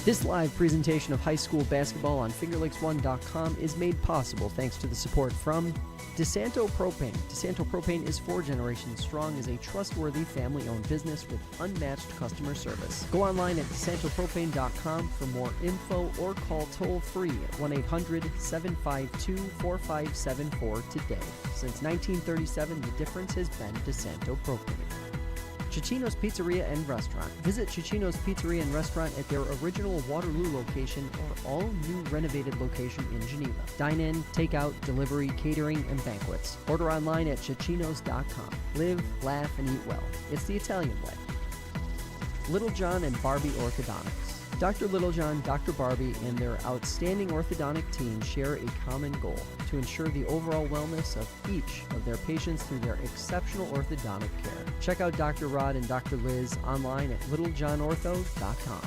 This live presentation of high school basketball on FingerLakes1.com is made possible thanks to the support from DeSanto Propane. DeSanto Propane is 4 generations strong as a trustworthy family-owned business with unmatched customer service. Go online at DeSantoPropane.com for more info or call toll-free at 1-800-752-4574 today. Since 1937, the difference has been DeSanto Propane. Cicino's Pizzeria and Restaurant. Visit Cicino's Pizzeria and Restaurant at their original Waterloo location or all-new renovated location in Geneva. Dine-in, takeout, delivery, catering, and banquets. Order online at Ciccino's.com. Live, laugh, and eat well. It's the Italian way. Little John and Barbie Orthodontics. Dr. Littlejohn, Dr. Barbie, and their outstanding orthodontic team share a common goal: to ensure the overall wellness of each of their patients through their exceptional orthodontic care. Check out Dr. Rod and Dr. Liz online at littlejohnortho.com.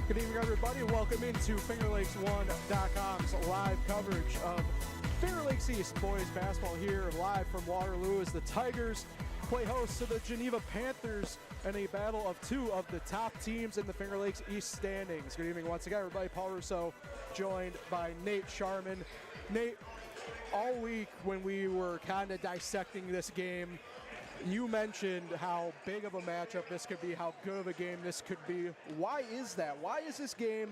Good evening, everybody. Welcome into FingerLakes1.com's live coverage of Finger Lakes East boys basketball here live from Waterloo as the Tigers play host to the Geneva Panthers in a battle of 2 of the top teams in the Finger Lakes East standings. Good evening once again, everybody. Paul Russo joined by Nate Sharman. Nate, all week when we were kind of dissecting this game, you mentioned how big of a matchup this could be, how good of a game this could be. Why is that? Why is this game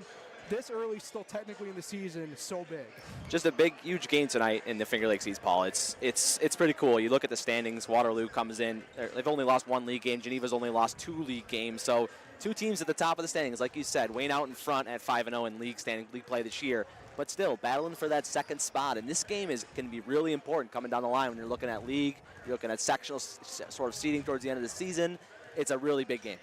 this early, still technically in the season, so big? Just a big, huge game tonight in the Finger Lakes East, Paul. It's pretty cool. You look at the standings. Waterloo comes in. They've only lost 1 league game. Geneva's only lost 2 league games. So 2 teams at the top of the standings, like you said. Wayne out in front at 5-0 in league play this year, but still battling for that second spot. And this game is going to be really important coming down the line when you're looking at league. You're looking at sectional sort of seeding towards the end of the season. It's a really big game.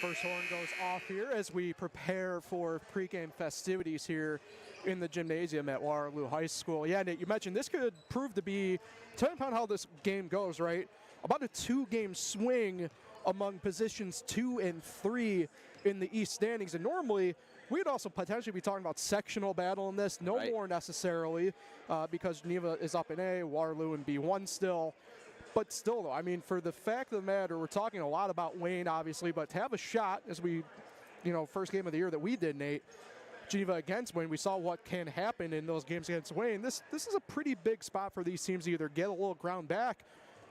First horn goes off here as we prepare for pregame festivities here in the gymnasium at Waterloo High School. Yeah, Nate, you mentioned this could prove to be, depending upon how this game goes, right, about a 2-game swing among positions 2 and 3 in the East standings. And normally, we'd also potentially be talking about sectional battle in this. No right. more necessarily because Geneva is up in A, Waterloo in B1 still. But still, though, I mean, for the fact of the matter, we're talking a lot about Wayne, obviously, but to have a shot, as we, first game of the year that we did, Nate, Geneva against Wayne, we saw what can happen in those games against Wayne. This is a pretty big spot for these teams to either get a little ground back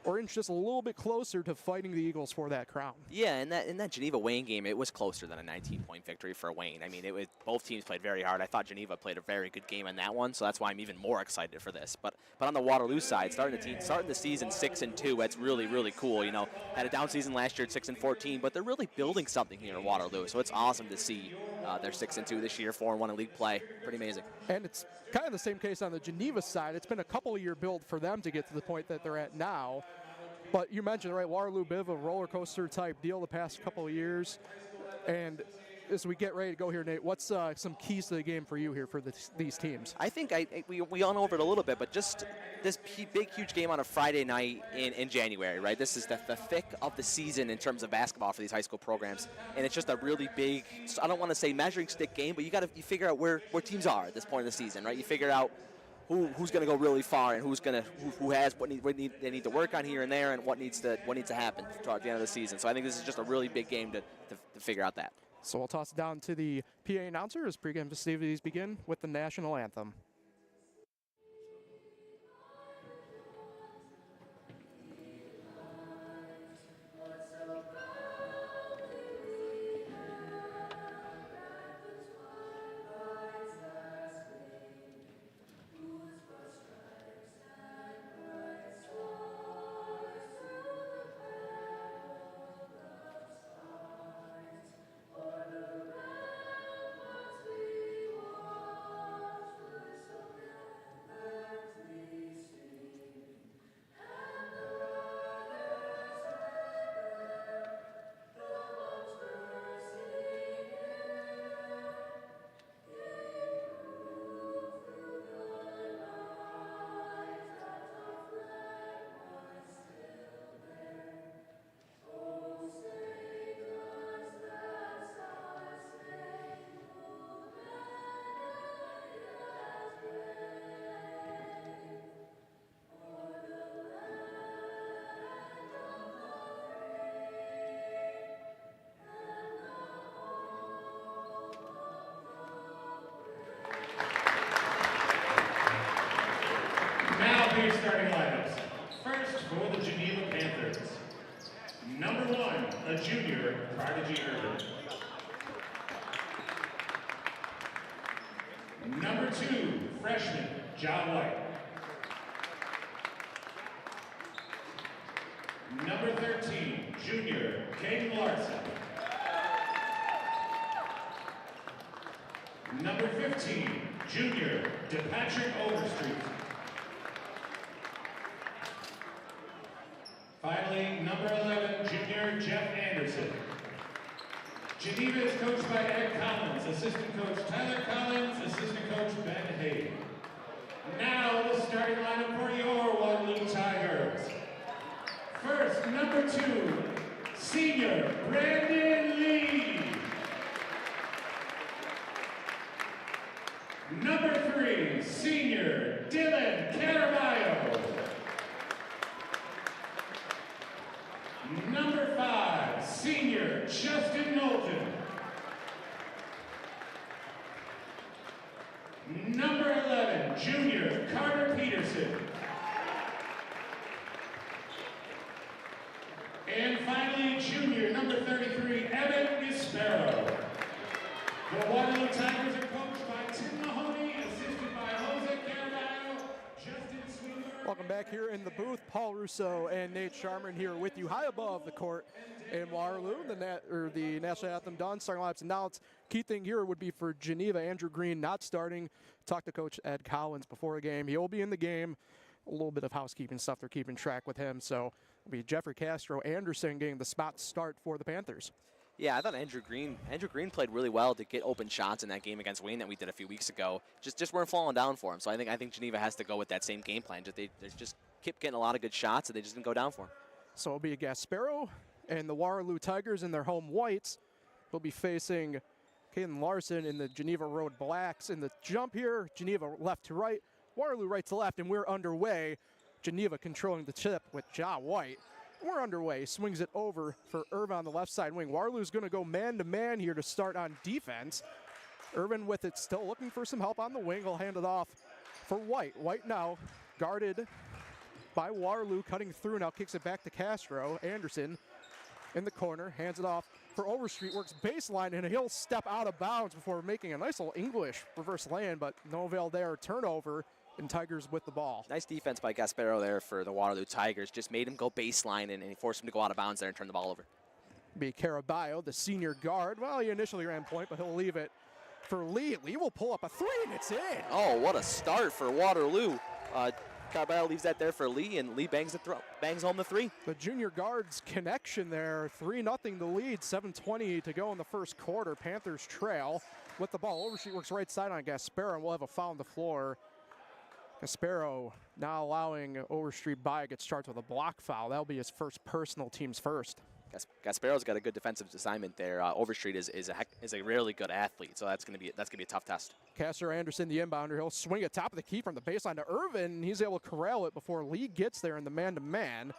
or inch just a little bit closer to fighting the Eagles for that crown. Yeah, in that Geneva-Wayne game, it was closer than a 19-point victory for Wayne. I mean, both teams played very hard. I thought Geneva played a very good game in that one, so that's why I'm even more excited for this. But on the Waterloo side, starting the season 6-2, that's really, really cool. Had a down season last year at 6-14, but they're really building something here in Waterloo, so it's awesome to see they're 6-2 this year, 4-1 in league play. Pretty amazing. And it's kind of the same case on the Geneva side. It's been a couple-year build for them to get to the point that they're at now. But you mentioned, right, Waterloo, bit of a roller coaster type deal the past couple of years. And as we get ready to go here, Nate, what's some keys to the game for you here for these teams? I think we went over it a little bit, but just this big, huge game on a Friday night in January, right? This is the thick of the season in terms of basketball for these high school programs. And it's just a really big, I don't want to say measuring stick game, but you figure out where teams are at this point in the season, right? You figure out who's going to go really far and who has what they need to work on here and there and what needs to happen toward the end of the season. So I think this is just a really big game to figure out that. So we'll toss it down to the PA announcer as pregame festivities begin with the national anthem. Number 1, a junior, Prodigy Urban. Number 2, freshman, John White. Number 13, junior, Caden Larson. Number 15, junior, DePatrick Overstreet. Finally, number 11, junior, Jeff Anderson. Geneva is coached by Ed Collins, assistant coach Tyler Collins, assistant coach Ben Hay. Now the starting lineup for your Waterloo Tigers. First, number 2, senior, Brandon Lee. Number 3, senior, Dylan Caraballo. Number 5, senior, Justin Knowlton. Number 11, junior, Carter Peterson. And finally, junior, number 33, Evan Gasparo. The Waterloo Tigers are coached by Tim Mahoney, assisted by Jose Caraballo, Justin Swingler. Welcome back here in the booth. Paul Russo and Nate Sharman here with you high above the court in Waterloo. The national anthem done, starting lineups announced. Key thing here would be for Geneva, Andrew Green not starting. Talked to Coach Ed Collins before the game. He'll be in the game. A little bit of housekeeping stuff. They're keeping track with him. So it'll be Jeffrey Castro Anderson getting the spot start for the Panthers. Yeah, I thought Andrew Green played really well to get open shots in that game against Wayne that we did a few weeks ago. Just weren't falling down for him. So I think Geneva has to go with that same game plan. They just kept getting a lot of good shots, and they just didn't go down for him. So it'll be Gasparo and the Waterloo Tigers in their home whites. Will be facing Caden Larson in the Geneva Road Blacks. In the jump here, Geneva left to right, Waterloo right to left, and we're underway. Geneva controlling the tip with Ja White. We're underway. Swings it over for Irvin on the left side wing. Waterloo's going to go man-to-man here to start on defense. Irvin with it, still looking for some help on the wing. He'll hand it off for White. White now guarded by Waterloo, cutting through. Now kicks it back to Castro. Anderson in the corner, hands it off for Overstreet. Works baseline, and he'll step out of bounds before making a nice little English reverse land, but no avail there. Turnover, and Tigers with the ball. Nice defense by Gasparo there for the Waterloo Tigers. Just made him go baseline, and he forced him to go out of bounds there and turn the ball over. Be Caraballo, the senior guard. Well, he initially ran point, but he'll leave it for Lee. Lee will pull up a three, and it's in. Oh, what a start for Waterloo. Caraballo leaves that there for Lee, and Lee bangs home the three. The junior guard's connection there, 3-0 the lead, 7:20 to go in the first quarter. Panthers trail with the ball. Overstreet works right side on Gasparo, and we'll have a foul on the floor. Gasparo now allowing Overstreet by. It starts with a block foul. That'll be his first personal, team's first. Gasparo's got a good defensive assignment there. Overstreet is a really good athlete, so that's gonna be a tough test. Castro Anderson, the inbounder, he'll swing it top of the key from the baseline to Irvin. He's able to corral it before Lee gets there in the man-to-man.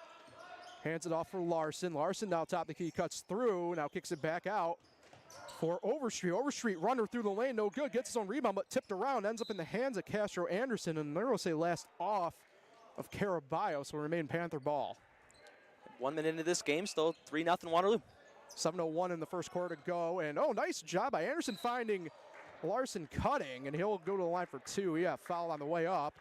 Hands it off for Larson. Larson now top of the key, cuts through, now kicks it back out for Overstreet. Overstreet runner through the lane, no good, gets his own rebound, but tipped around, ends up in the hands of Castro Anderson, and they're going to say last off of Caraballo, so remain Panther ball. 1 minute into this game, still 3-0 Waterloo. 7:01 in the first quarter to go, and nice job by Anderson finding Larson cutting, and he'll go to the line for two. Yeah, foul on the way up,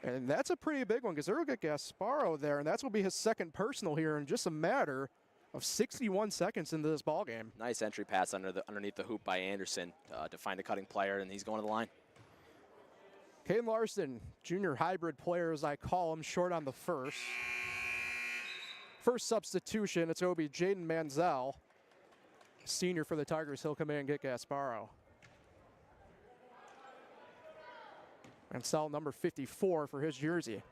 and that's a pretty big one because they'll get Gasparo there, and that's going to be his second personal here in just a matter of 61 seconds into this ball game. Nice entry pass underneath the hoop by Anderson to find a cutting player, and he's going to the line. Caden Larson, junior hybrid player as I call him, short on the first. First substitution, it's going to be Jaden Manziel, senior for the Tigers. He'll come in and get Gasparo. Manziel, number 54 for his jersey.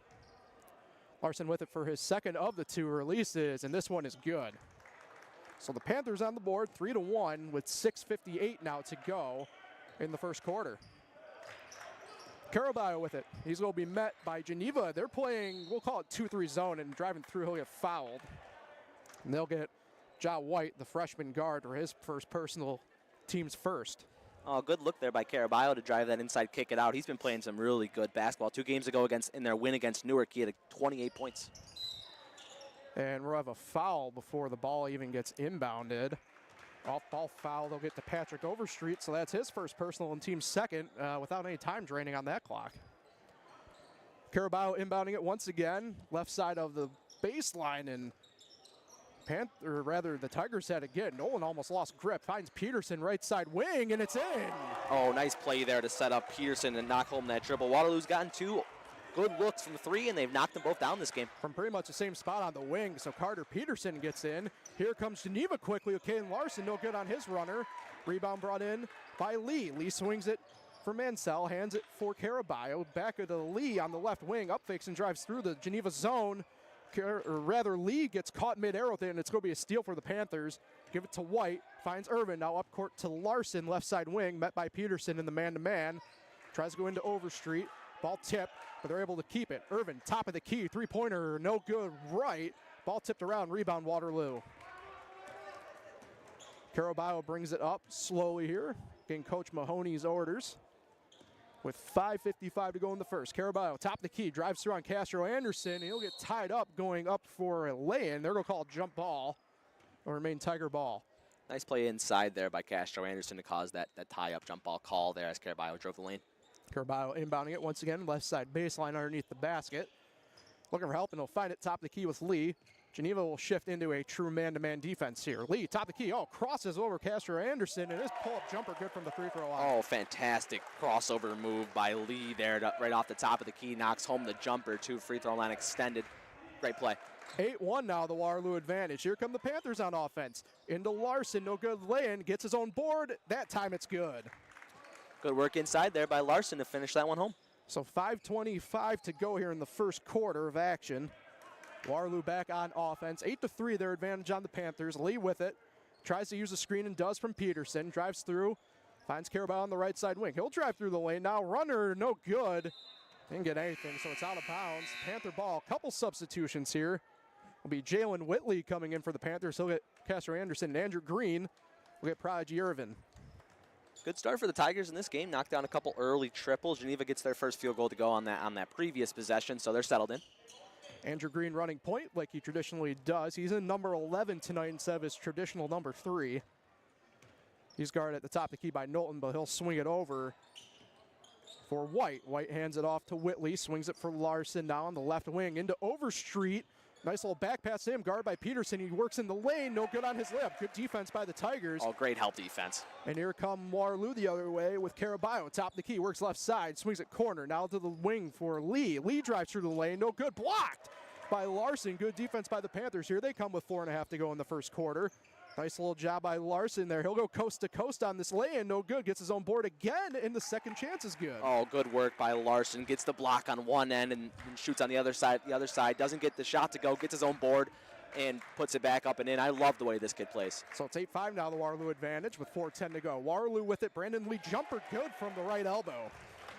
Larson with it for his second of the two releases, and this one is good. So the Panthers on the board, 3-1 with 6:58 now to go in the first quarter. Caraballo with it. He's going to be met by Geneva. They're playing, we'll call it 2-3 zone, and driving through, he'll get fouled. And they'll get Ja White, the freshman guard, for his first personal, team's first. Oh, good look there by Caraballo to drive that inside, kick it out. He's been playing some really good basketball. 2 games ago in their win against Newark, he had 28 points. And we'll have a foul before the ball even gets inbounded. Off-ball foul, they'll get to Patrick Overstreet, so that's his first personal and team's second without any time draining on that clock. Caraballo inbounding it once again, left side of the baseline, and the Tigers had it good. Nolan almost lost grip, finds Peterson right side wing, and it's in. Oh, nice play there to set up Peterson and knock home that triple. Waterloo's gotten 2 good looks from 3, and they've knocked them both down this game. From pretty much the same spot on the wing, so Carter Peterson gets in. Here comes Geneva quickly with Caden Larson, no good on his runner. Rebound brought in by Lee. Lee swings it for Mansell, hands it for Caraballo. Back to Lee on the left wing, up fakes and drives through the Geneva zone. Lee gets caught mid-air with it, and it's going to be a steal for the Panthers. Give it to White, finds Irvin, now up court to Larson, left side wing, met by Peterson in the man-to-man. Tries to go into Overstreet, ball tipped, but they're able to keep it. Irvin, top of the key, three-pointer, no good, right. Ball tipped around, rebound Waterloo. Caraballo brings it up slowly here, getting Coach Mahoney's orders. With 5:55 to go in the first. Caraballo, top of the key, drives through on Castro Anderson. He'll get tied up going up for a lay-in. They're going to call a jump ball. It'll remain Tiger ball. Nice play inside there by Castro Anderson to cause that tie-up jump ball call there as Caraballo drove the lane. Caraballo inbounding it once again, left side baseline underneath the basket. Looking for help, and he'll find it top of the key with Lee. Geneva will shift into a true man-to-man defense here. Lee, top of the key, crosses over Castro Anderson, and his pull-up jumper good from the free throw line. Oh, fantastic crossover move by Lee there right off the top of the key. Knocks home the jumper, free throw line extended. Great play. 8-1 now, the Waterloo advantage. Here come the Panthers on offense. Into Larson, no good lay-in, gets his own board. That time it's good. Good work inside there by Larson to finish that one home. So 5:25 to go here in the first quarter of action. Waterloo back on offense. 8-3 their advantage on the Panthers. Lee with it. Tries to use a screen and does from Peterson. Drives through. Finds Caraballo on the right side wing. He'll drive through the lane. Now runner, no good. Didn't get anything, so it's out of bounds. Panther ball. Couple substitutions here. Will be Jalen Whitley coming in for the Panthers. He'll get Castro Anderson and Andrew Green. We'll get Prodigy Irvin. Good start for the Tigers in this game. Knocked down a couple early triples. Geneva gets their first field goal to go on that previous possession, so they're settled in. Andrew Green running point like he traditionally does. He's in number 11 tonight instead of his traditional number 3. He's guarded at the top of the key by Knowlton, but he'll swing it over for White. White hands it off to Whitley, swings it for Larson now on the left wing into Overstreet. Nice little back pass to him, guarded by Peterson. He works in the lane, no good on his layup. Good defense by the Tigers. Oh, great help defense. And here come Waterloo the other way with Caraballo. Top of the key, works left side, swings it corner. Now to the wing for Lee. Lee drives through the lane, no good. Blocked by Larson. Good defense by the Panthers. Here they come with 4.5 to go in the first quarter. Nice little job by Larson there. He'll go coast to coast on this lay-in. No good. Gets his own board again, and the second chance is good. Oh, good work by Larson. Gets the block on one end and shoots on the other side. The other side doesn't get the shot to go. Gets his own board and puts it back up and in. I love the way this kid plays. So it's 8-5 now, the Waterloo advantage with 4:10 to go. Waterloo with it. Brandon Lee jumper good from the right elbow.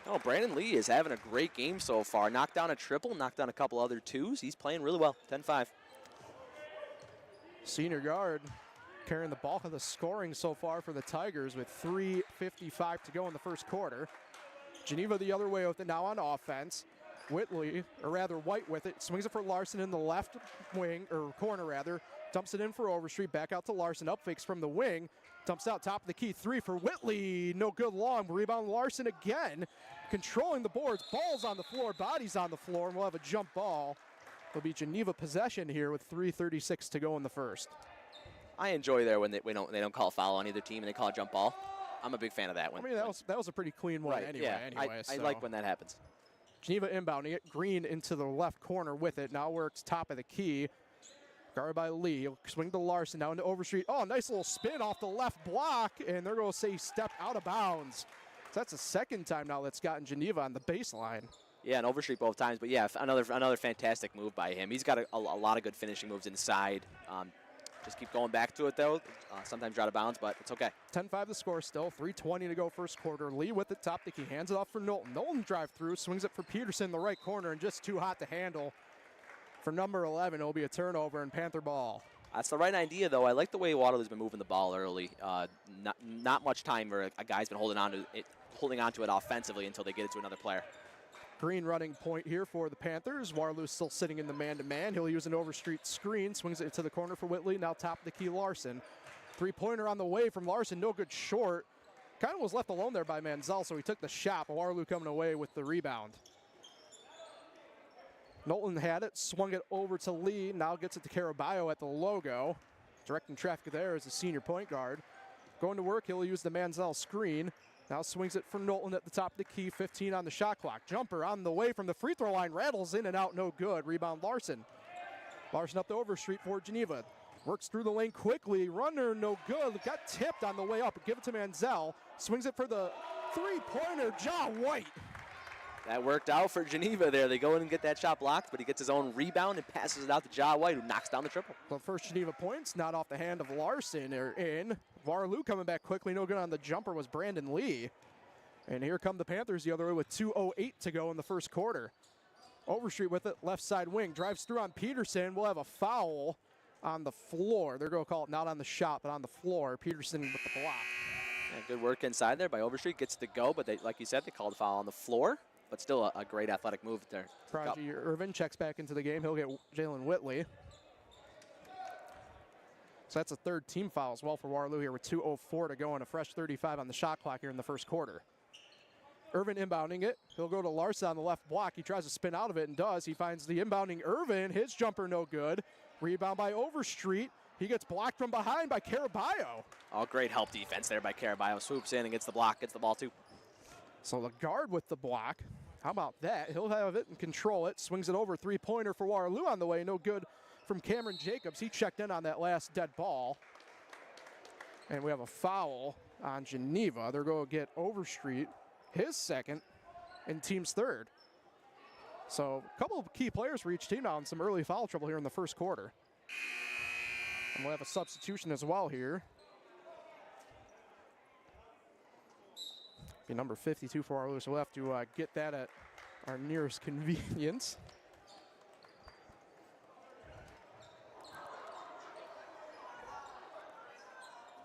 Oh, Brandon Lee is having a great game so far. Knocked down a triple, knocked down a couple other twos. He's playing really well. 10-5. Senior guard carrying the bulk of the scoring so far for the Tigers with 3:55 to go in the first quarter. Geneva the other way with it now on offense. White with it, swings it for Larson in the left wing, or corner rather. Dumps it in for Overstreet, back out to Larson, up fakes from the wing. Dumps out top of the key, 3 for Whitley. No good long, rebound Larson again. Controlling the boards, ball's on the floor, body's on the floor, and we'll have a jump ball. It'll be Geneva possession here with 3:36 to go in the first. I enjoy there when they don't call a foul on either team and they call a jump ball. I'm a big fan of that one. I mean, that was a pretty clean one anyway. Yeah, I like when that happens. Geneva inbounding it. Green into the left corner with it. Now works top of the key. Guarded by Lee. He'll swing to Larson now into Overstreet. Oh, nice little spin off the left block, and they're going to say step out of bounds. So that's the second time now that's gotten Geneva on the baseline. Yeah, and Overstreet both times. But yeah, another fantastic move by him. He's got a lot of good finishing moves inside. Just keep going back to it, though. Sometimes you're out of bounds, but it's okay. 10-5 the score still. 3:20 to go first quarter. Lee with the top. He hands it off for Knowlton. Knowlton drive through, swings it for Peterson in the right corner, and just too hot to handle. For number 11, it'll be a turnover and Panther ball. That's the right idea, though. I like the way Waterloo's been moving the ball early. Not much time where a guy's been holding on to it offensively until they get it to another player. Screen running point here for the Panthers. Waterloo still sitting in the man-to-man. He'll use an overstreet screen, swings it to the corner for Whitley. Now top of the key, Larson. Three-pointer on the way from Larson, no good short. Kind of was left alone there by Manziel, so he took the shot, but Waterloo coming away with the rebound. Knowlton had it, swung it over to Lee, now gets it to Caraballo at the logo. Directing traffic there is the senior point guard. Going to work, he'll use the Manziel screen. Now swings it for Knowlton at the top of the key, 15 on the shot clock. Jumper on the way from the free throw line, rattles in and out, no good. Rebound Larson. Larson up the overstreet for Geneva. Works through the lane quickly, runner no good. Got tipped on the way up, give it to Manziel. Swings it for the three-pointer, Ja White. That worked out for Geneva there. They go in and get that shot blocked, but he gets his own rebound and passes it out to Ja White, who knocks down the triple. The first Geneva points, not off the hand of Larson. They're in. Waterloo coming back quickly. No good on the jumper was Brandon Lee. And here come the Panthers the other way with 2:08 to go in the first quarter. Overstreet with it, left side wing. Drives through on Peterson. We'll have a foul on the floor. They're going to call it not on the shot, but on the floor. Peterson with the block. Yeah, good work inside there by Overstreet. Gets to go, but they, like you said, they called a foul on the floor. But still a great athletic move there. Prodigy Irvin checks back into the game. He'll get Jalen Whitley. So that's a third team foul as well for Waterloo here with 2:04 to go and a fresh 35 on the shot clock here in the first quarter. Irvin inbounding it. He'll go to Larson on the left block. He tries to spin out of it and does. He finds the inbounding Irvin. His jumper no good. Rebound by Overstreet. He gets blocked from behind by Caraballo. Oh, great help defense there by Caraballo. Swoops in and gets the block, gets the ball too. So the guard with the block. How about that? He'll have it and control it. Swings it over. Three-pointer for Waterloo on the way. No good from Cameron Jacobs. He checked in on that last dead ball. And we have a foul on Geneva. They're going to get Overstreet, his second, and team's third. So a couple of key players for each team now in some early foul trouble here in the first quarter. And we'll have a substitution as well here. Be number 52 for Waterloo, so we'll have to get that at our nearest convenience.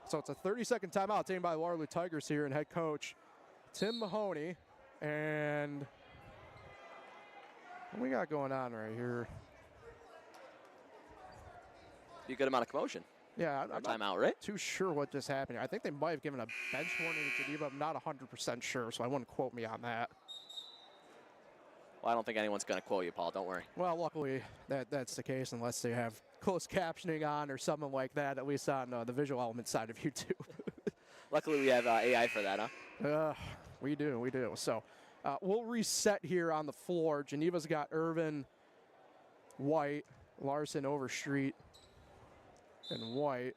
So it's a 30-second timeout taken by the Waterloo Tigers here, and head coach Tim Mahoney. And what we got going on right here? Be a good amount of commotion. Yeah, I'm timeout, right? Too sure what just happened. I think they might have given a bench warning to Geneva. I'm not 100% sure, so I wouldn't quote me on that. Well, I don't think anyone's going to quote you, Paul. Don't worry. Well, luckily that's the case, unless they have closed captioning on or something like that, at least on the visual element side of YouTube. Luckily, we have AI for that, huh? We do. So we'll reset here on the floor. Geneva's got Irvin, White, Larson, Overstreet, and White.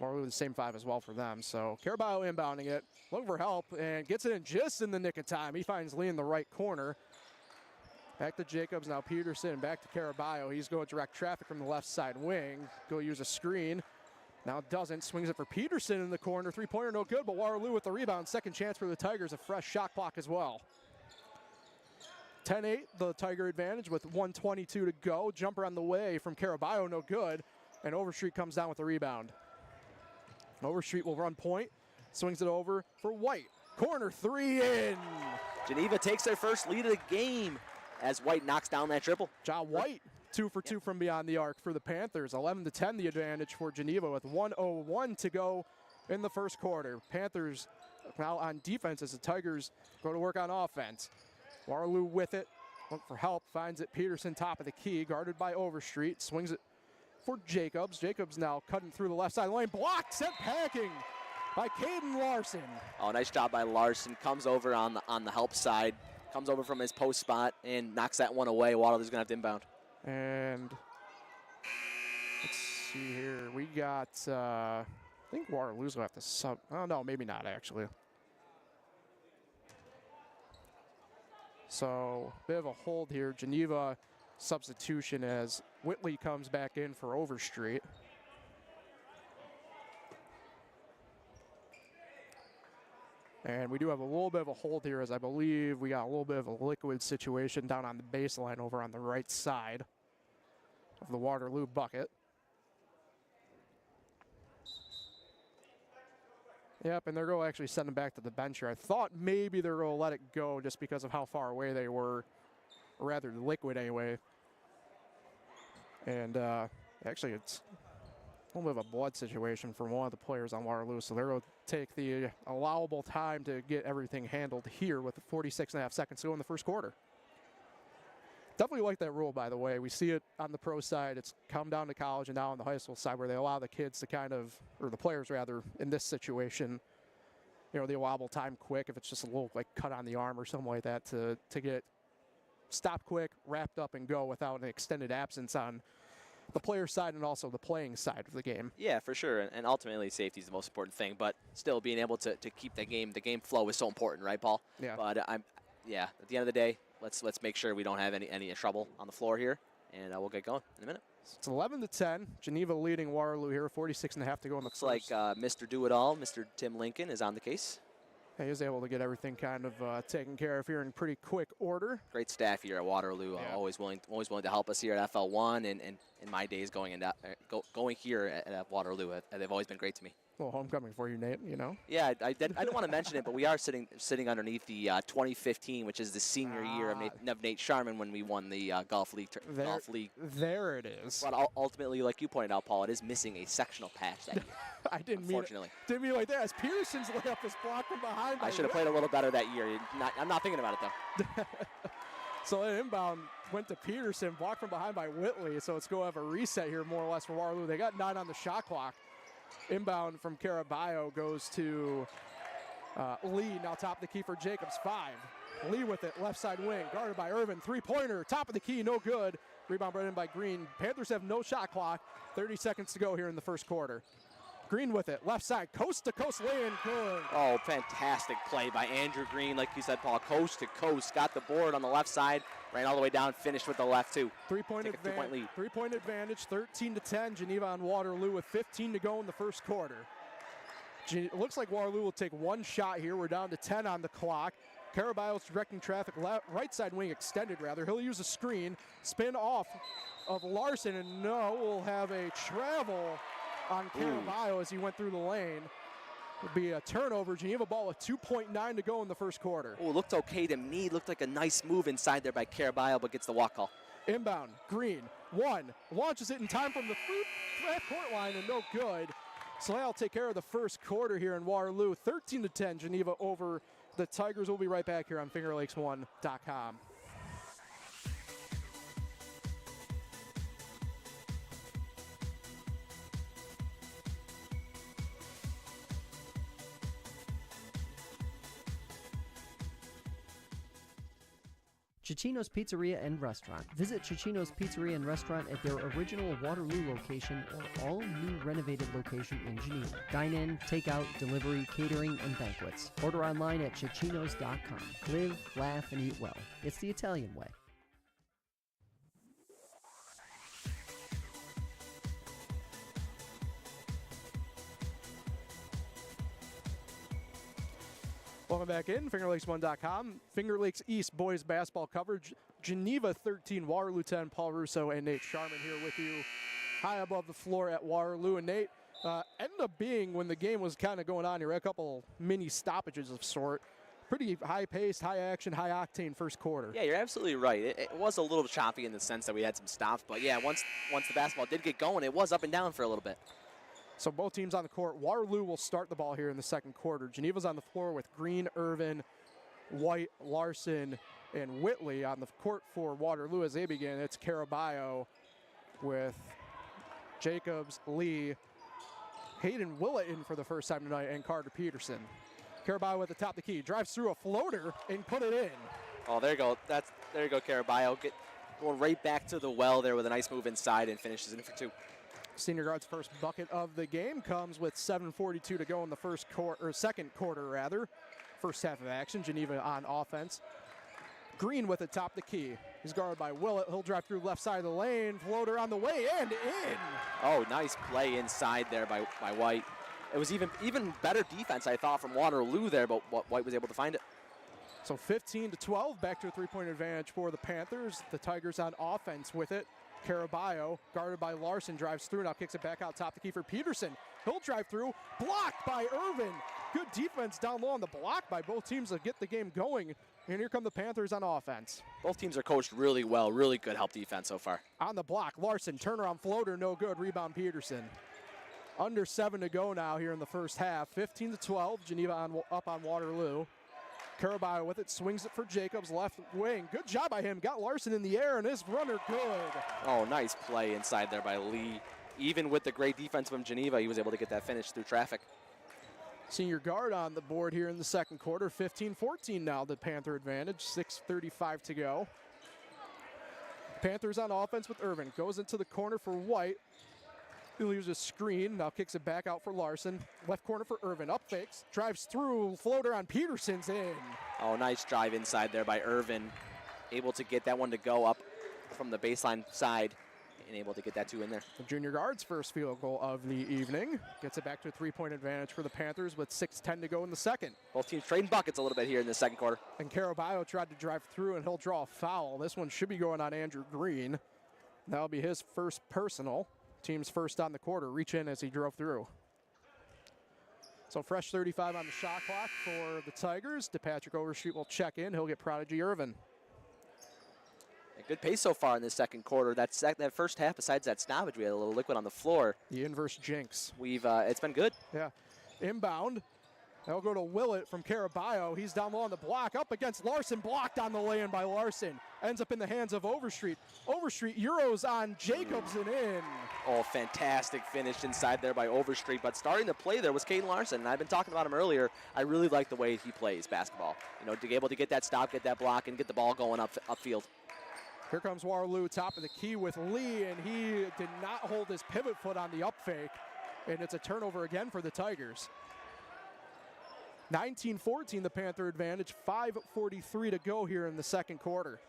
Waterloo the same five as well for them. So Caraballo inbounding it, looking for help, and gets it in just in the nick of time. He finds Lee in the right corner. Back to Jacobs, now Peterson, back to Caraballo. He's going direct traffic from the left side wing. Go use a screen. Now doesn't, swings it for Peterson in the corner. Three-pointer no good, but Waterloo with the rebound. Second chance for the Tigers, a fresh shot clock as well. 10-8, the Tiger advantage with 1:22 to go. Jumper on the way from Caraballo, no good. And Overstreet comes down with the rebound. Overstreet will run point. Swings it over for White. Corner three in. Geneva takes their first lead of the game as White knocks down that triple. Ja White, 2 for 2 from beyond the arc for the Panthers. 11-10 the advantage for Geneva with 1:01 to go in the first quarter. Panthers now on defense as the Tigers go to work on offense. Waterloo with it, look for help, finds it. Peterson top of the key, guarded by Overstreet, swings it for Jacobs. Jacobs now cutting through the left side lane, blocked, sent packing by Caden Larson. Oh, nice job by Larson. Comes over on the help side, comes over from his post spot and knocks that one away. Waterloo's gonna have to inbound. And let's see here, we got, I think Waterloo's gonna have to sub, oh no, maybe not actually. So, bit of a hold here. Geneva substitution as Whitley comes back in for Overstreet. And we do have a little bit of a hold here as I believe we got a little bit of a liquid situation down on the baseline over on the right side of the Waterloo bucket. Yep, and they're going to actually send him back to the bench here. I thought maybe they're going to let it go just because of how far away they were, or rather liquid anyway. And actually it's a little bit of a blood situation from one of the players on Waterloo, so they're going to take the allowable time to get everything handled here with 46.5 seconds to go in the first quarter. Definitely like that rule, by the way. We see it on the pro side. It's come down to college and now on the high school side where they allow the kids to kind of, or the players rather, in this situation, you know, the allowable time quick, if it's just a little like cut on the arm or something like that, to get stopped quick, wrapped up, and go without an extended absence on the player side and also the playing side of the game. Yeah, for sure. And ultimately, safety is the most important thing. But still, being able to keep the game flow is so important, right, Paul? Yeah. But at the end of the day, let's make sure we don't have any trouble on the floor here, and we'll get going in a minute. It's 11-10. Geneva leading Waterloo here. 46.5 to go in the Looks first. like Mr. Do-It-All, Mr. Tim Lincoln, is on the case. He was able to get everything kind of taken care of here in pretty quick order. Great staff here at Waterloo. Yeah. Always willing to help us here at FL1, and in my days going here at Waterloo, they've always been great to me. Well, homecoming for you, Nate, you know. Yeah, I didn't want to mention it, but we are sitting underneath the 2015, which is the senior year of Nate Sharman when we won the golf league. There it is. But ultimately, like you pointed out, Paul, it is missing a sectional patch that year. I didn't mean it like that. As Peterson's layup was blocked from behind. I should have played a little better that year. I'm not thinking about it, though. So an inbound went to Peterson, blocked from behind by Whitley. So it's going to have a reset here, more or less, for Waterloo. They got 9 on the shot clock. Inbound from Caraballo goes to Lee, now top of the key for Jacobs, 5. Lee with it, left side wing, guarded by Irvin, three-pointer, top of the key, no good. Rebound brought in by Green. Panthers have no shot clock, 30 seconds to go here in the first quarter. Green with it, left side, coast-to-coast lay-in, good. Oh, fantastic play by Andrew Green. Like you said, Paul, coast to coast. Got the board on the left side, ran all the way down, finished with the left, too. Three-point advantage, 13-10. Geneva on Waterloo with 15 to go in the first quarter. It looks like Waterloo will take one shot here. We're down to 10 on the clock. Caraballo's directing traffic, right side wing extended, rather. He'll use a screen, spin off of Larson, and we'll have a travel on Caraballo as he went through the lane. It'll be a turnover. Geneva ball with 2.9 to go in the first quarter. Oh, looked okay to me. Looked like a nice move inside there by Caraballo, but gets the walk call. Inbound, Green, 1, launches it in time from the half-court line and no good. So that'll take care of the first quarter here in Waterloo. 13-10, Geneva over the Tigers. We'll be right back here on FingerLakes1.com. Cicino's Pizzeria and Restaurant. Visit Cicino's Pizzeria and Restaurant at their original Waterloo location or all-new renovated location in Geneva. Dine-in, takeout, delivery, catering, and banquets. Order online at Cicinos.com. Live, laugh, and eat well. It's the Italian way. Welcome back in, FingerLakes1.com. Finger Lakes East boys basketball coverage. Geneva 13, Waterloo 10. Paul Russo and Nate Sharman here with you high above the floor at Waterloo. And Nate, ended up being, when the game was kind of going on here, a couple mini stoppages of sort. Pretty high-paced, high-action, high-octane first quarter. Yeah, you're absolutely right. It was a little choppy in the sense that we had some stops. But, yeah, once the basketball did get going, it was up and down for a little bit. So both teams on the court. Waterloo will start the ball here in the second quarter. Geneva's on the floor with Green, Irvin, White, Larson, and Whitley on the court for Waterloo as they begin. It's Caraballo with Jacobs, Lee, Hayden Willett in for the first time tonight, and Carter Peterson. Caraballo at the top of the key, drives through a floater and put it in. Oh, there you go. There you go, Caraballo. Going right back to the well there with a nice move inside and finishes in for 2. Senior guard's first bucket of the game comes with 7:42 to go in the second quarter rather. First half of action, Geneva on offense. Green with it top the key. He's guarded by Willett. He'll drive through left side of the lane. Floater on the way and in. Oh, nice play inside there by White. It was even better defense, I thought, from Waterloo there, but White was able to find it. So 15-12, back to a three-point advantage for the Panthers. The Tigers on offense with it. Caraballo, guarded by Larson, drives through, now kicks it back out top the key for Peterson. He'll drive through, blocked by Irvin. good defense down low on the block by both teams to get the game going. And here come the Panthers on offense. Both teams are coached really well, really good help defense so far. On the block, Larson, turnaround floater, no good. Rebound, Peterson. Under 7 to go now here in the first half. 15-12, Geneva up on Waterloo. Caraballo with it, swings it for Jacobs, left wing. Good job by him, got Larson in the air, and his runner good. Oh, nice play inside there by Lee. Even with the great defense from Geneva, he was able to get that finish through traffic. Senior guard on the board here in the second quarter. 15-14 now, the Panther advantage. 6:35 to go. Panthers on offense with Irvin. Goes into the corner for White. He leaves a screen. Now kicks it back out for Larson. Left corner for Irvin. Up fakes. Drives through. Floater on Peterson's in. Oh, nice drive inside there by Irvin. Able to get that one to go up from the baseline side. And able to get that two in there. The junior guard's first field goal of the evening. Gets it back to a 3-point advantage for the Panthers with 6:10 to go in the second. Both teams trading buckets a little bit here in the second quarter. And Caraballo tried to drive through, and he'll draw a foul. This one should be going on Andrew Green. That'll be his first personal. Team's first on the quarter. Reach in as he drove through. So fresh 35 on the shot clock for the Tigers. DePatrick Overstreet will check in. He'll get Prodigy Irvin. A good pace so far in this second quarter. That first half, besides that stoppage, we had a little liquid on the floor. The inverse jinx. It's been good. Yeah. Inbound. That'll go to Willett from Caraballo. He's down low on the block. Up against Larson. Blocked on the lay-in by Larson. Ends up in the hands of Overstreet. Overstreet Euros on Jacobs and in. Oh, fantastic finish inside there by Overstreet. But starting to play there was Caden Larson. And I've been talking about him earlier. I really like the way he plays basketball. You know, to be able to get that stop, get that block, and get the ball going upfield. Here comes Waterloo, top of the key with Lee, and he did not hold his pivot foot on the up fake. And it's a turnover again for the Tigers. 19-14, the Panther advantage. 5:43 to go here in the second quarter.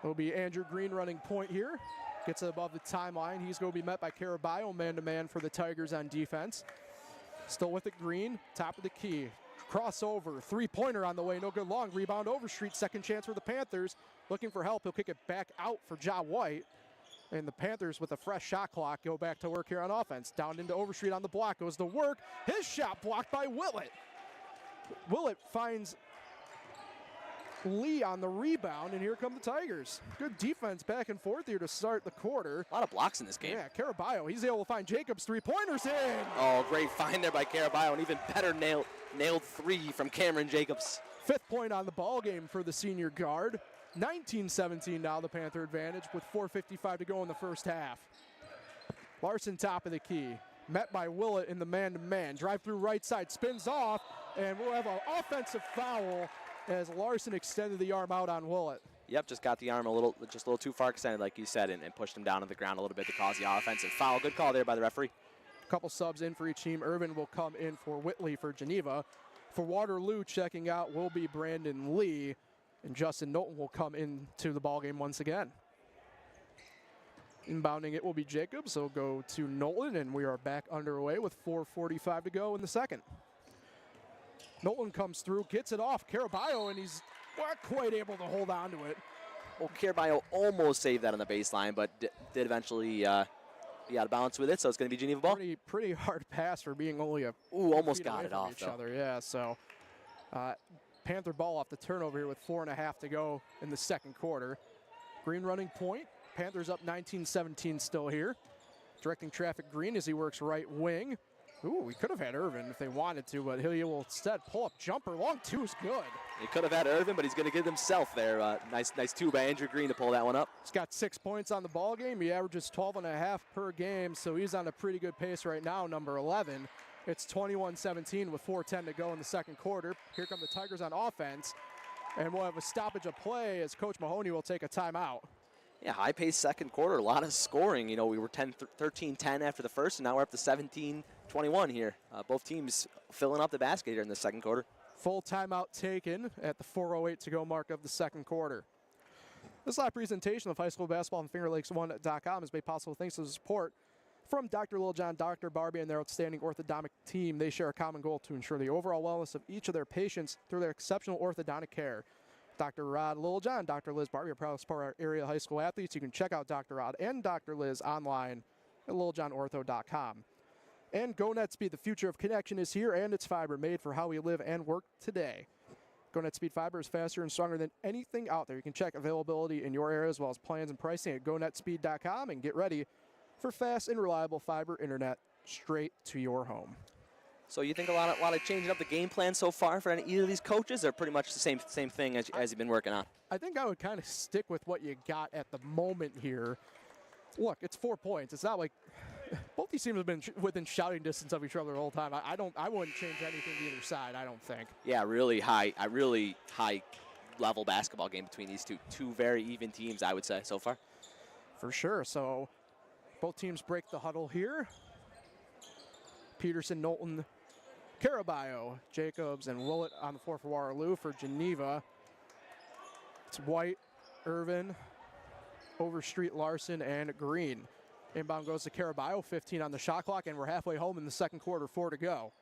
It'll be Andrew Green running point here. Gets it above the timeline. He's going to be met by Caraballo man-to-man for the Tigers on defense. Still with it, Green, top of the key. Crossover, three-pointer on the way, no good long. Rebound Overstreet, second chance for the Panthers. Looking for help, he'll kick it back out for Ja White. And the Panthers with a fresh shot clock go back to work here on offense. Down into Overstreet on the block, goes to work. His shot blocked by Willett. Willett finds Lee on the rebound, and here come the Tigers. Good defense back and forth here to start the quarter. A lot of blocks in this game. Yeah, Caraballo, he's able to find Jacobs, three-pointers in. Oh, great find there by Caraballo, and even better nailed three from Cameron Jacobs. 5th point on the ball game for the senior guard. 19-17 now, the Panther advantage with 4:55 to go in the first half. Larson top of the key, met by Willett in the man-to-man. Drive through right side, spins off, and we'll have an offensive foul as Larson extended the arm out on Willett. Yep, just got the arm just a little too far extended, like you said, and pushed him down on the ground a little bit to cause the offensive foul. Good call there by the referee. A couple subs in for each team. Irvin will come in for Whitley for Geneva. For Waterloo, checking out will be Brandon Lee, and Justin Knowlton will come into the ballgame once again. Inbounding it will be Jacobs, so go to Knowlton, and we are back underway with 4:45 to go in the second. Knowlton comes through, gets it off Caraballo, and he's not quite able to hold on to it. Well, Caraballo almost saved that on the baseline, but did eventually be out of bounds with it, so it's going to be Geneva ball. Pretty hard pass for being only a almost got it off, each other. Yeah, so Panther ball off the turnover here with 4.5 to go in the second quarter. Green running point. Panthers up 19-17 still here. Directing traffic, Green, as he works right wing. Ooh, we could have had Irvin if they wanted to, but he will instead pull up jumper. Long two is good. He could have had Irvin, but he's going to give himself there. Nice two by Andrew Green to pull that one up. He's got 6 points on the ball game. He averages 12.5 per game, so he's on a pretty good pace right now, number 11. It's 21-17 with 4:10 to go in the second quarter. Here come the Tigers on offense, and we'll have a stoppage of play as Coach Mahoney will take a timeout. Yeah, high-paced second quarter, a lot of scoring. You know, we were 13-10 after the first, and now we're up to 17-21 here. Both teams filling up the basket here in the second quarter. Full timeout taken at the 4:08 to go mark of the second quarter. This live presentation of high school basketball on FingerLakes1.com is made possible thanks to the support from Dr. Littlejohn, Dr. Barbie, and their outstanding orthodontic team. They share a common goal to ensure the overall wellness of each of their patients through their exceptional orthodontic care. Dr. Rod Littlejohn and Dr. Liz Barbie are proud to support our area high school athletes. You can check out Dr. Rod and Dr. Liz online at littlejohnortho.com. And Go Net Speed, the future of connection is here, and it's fiber made for how we live and work today. Go Net Speed fiber is faster and stronger than anything out there. You can check availability in your area as well as plans and pricing at gonetspeed.com and get ready for fast and reliable fiber internet straight to your home. So you think a lot of changing up the game plan so far for either of these coaches, or pretty much the same thing as you've been working on? I think I would kind of stick with what you got at the moment here. Look, it's 4 points. It's not like both these teams have been within shouting distance of each other the whole time. I wouldn't change anything to either side, I don't think. Yeah, really high level basketball game between these two very even teams, I would say, so far. For sure. So both teams break the huddle here. Peterson, Knowlton, Caraballo, Jacobs, and Willett on the floor for Waterloo. For Geneva, it's White, Irvin, Overstreet, Larson, and Green. Inbound goes to Caraballo, 15 on the shot clock, and we're halfway home in the second quarter, 4 to go.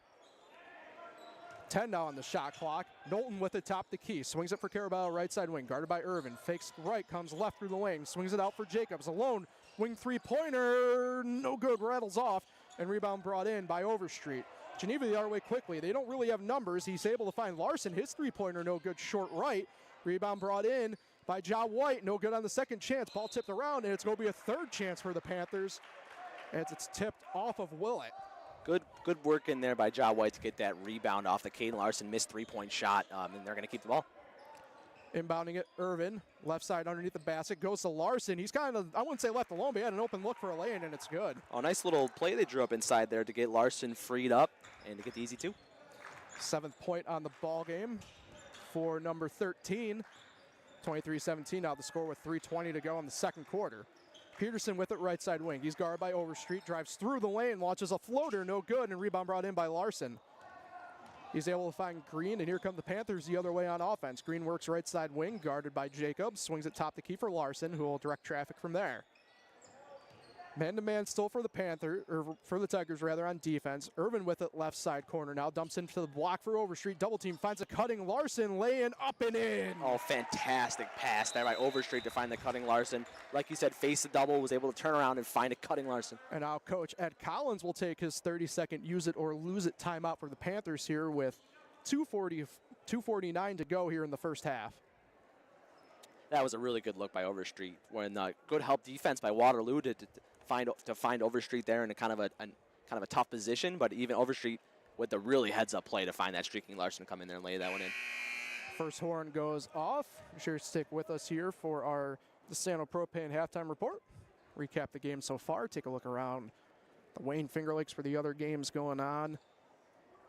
10 now on the shot clock. Knowlton with it top the key. Swings it for Caraballo, right side wing, guarded by Irvin. Fakes right, comes left through the lane. Swings it out for Jacobs. Alone, wing three-pointer, no good, rattles off. And rebound brought in by Overstreet. Geneva the other way quickly. They don't really have numbers. He's able to find Larson. His three-pointer, no good, short right. Rebound brought in by Ja White. No good on the second chance. Ball tipped around, and it's going to be a third chance for the Panthers as it's tipped off of Willett. Good work in there by Ja White to get that rebound off the Caden Larson missed three-point shot, and they're going to keep the ball. Inbounding it, Irvin, left side underneath the basket, goes to Larson. He's kind of, I wouldn't say left alone, but he had an open look for a lane, and it's good. Oh, nice little play they drew up inside there to get Larson freed up and to get the easy two. 7th point on the ball game for number 13. 23-17 now the score with 3:20 to go in the second quarter. Peterson with it right side wing. He's guarded by Overstreet, drives through the lane, launches a floater, no good, and rebound brought in by Larson. He's able to find Green, and here come the Panthers the other way on offense. Green works right side wing, guarded by Jacobs, swings it top the key for Larson, who will direct traffic from there. Man-to-man still for the for the Tigers rather, on defense. Irvin with it left side corner now, dumps into the block for Overstreet. Double team, finds a cutting Larson, laying up and in. Oh, fantastic pass there by Overstreet to find the cutting Larson. Like you said, face the double, was able to turn around and find a cutting Larson. And now Coach Ed Collins will take his 30-second use it or lose it timeout for the Panthers here with 2:49 to go here in the first half. That was a really good look by Overstreet. When good help defense by Waterloo to find Overstreet there in a kind of a tough position, but even Overstreet with the really heads-up play to find that streaking Larson come in there and lay that one in. First horn goes off. Be sure to stick with us here for our DeSanto Propane halftime report. Recap the game so far. Take a look around the Wayne Finger Lakes for the other games going on.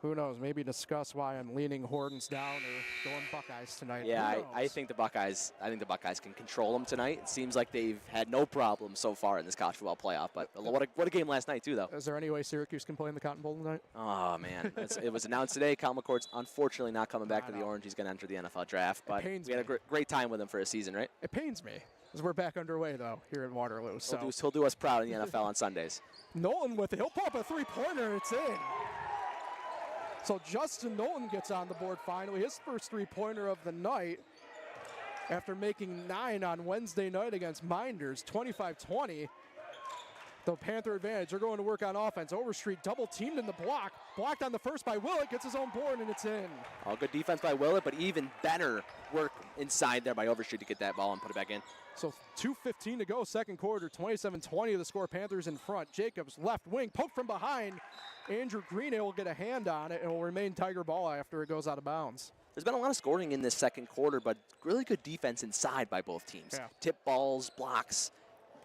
Who knows? Maybe discuss why I'm leaning Hortons down or going Buckeyes tonight. Yeah, I think the Buckeyes. I think the Buckeyes can control them tonight. It seems like they've had no problem so far in this college football playoff. But what a game last night too, though. Is there any way Syracuse can play in the Cotton Bowl tonight? Oh man, it was announced today. Kyle McCord's unfortunately not coming back to the Orange. He's going to enter the NFL draft. But we had a great time with him for a season, right? It pains me because we're back underway though here at Waterloo. So he'll do us proud in the NFL on Sundays. Knowlton with it. He'll pop a three-pointer. It's in. So Justin Knowlton gets on the board finally. His first three-pointer of the night after making 9 on Wednesday night against Minders, 25-20. The Panther advantage. They're going to work on offense. Overstreet double teamed in the block. Blocked on the first by Willett. Gets his own board, and it's in. All good defense by Willett, but even better work inside there by Overstreet to get that ball and put it back in. So 2:15 to go, second quarter. 27-20 the score. Panthers in front. Jacobs left wing. Poked from behind. Andrew Green will get a hand on it and will remain Tiger ball after it goes out of bounds. There's been a lot of scoring in this second quarter, but really good defense inside by both teams. Yeah. Tip balls, blocks,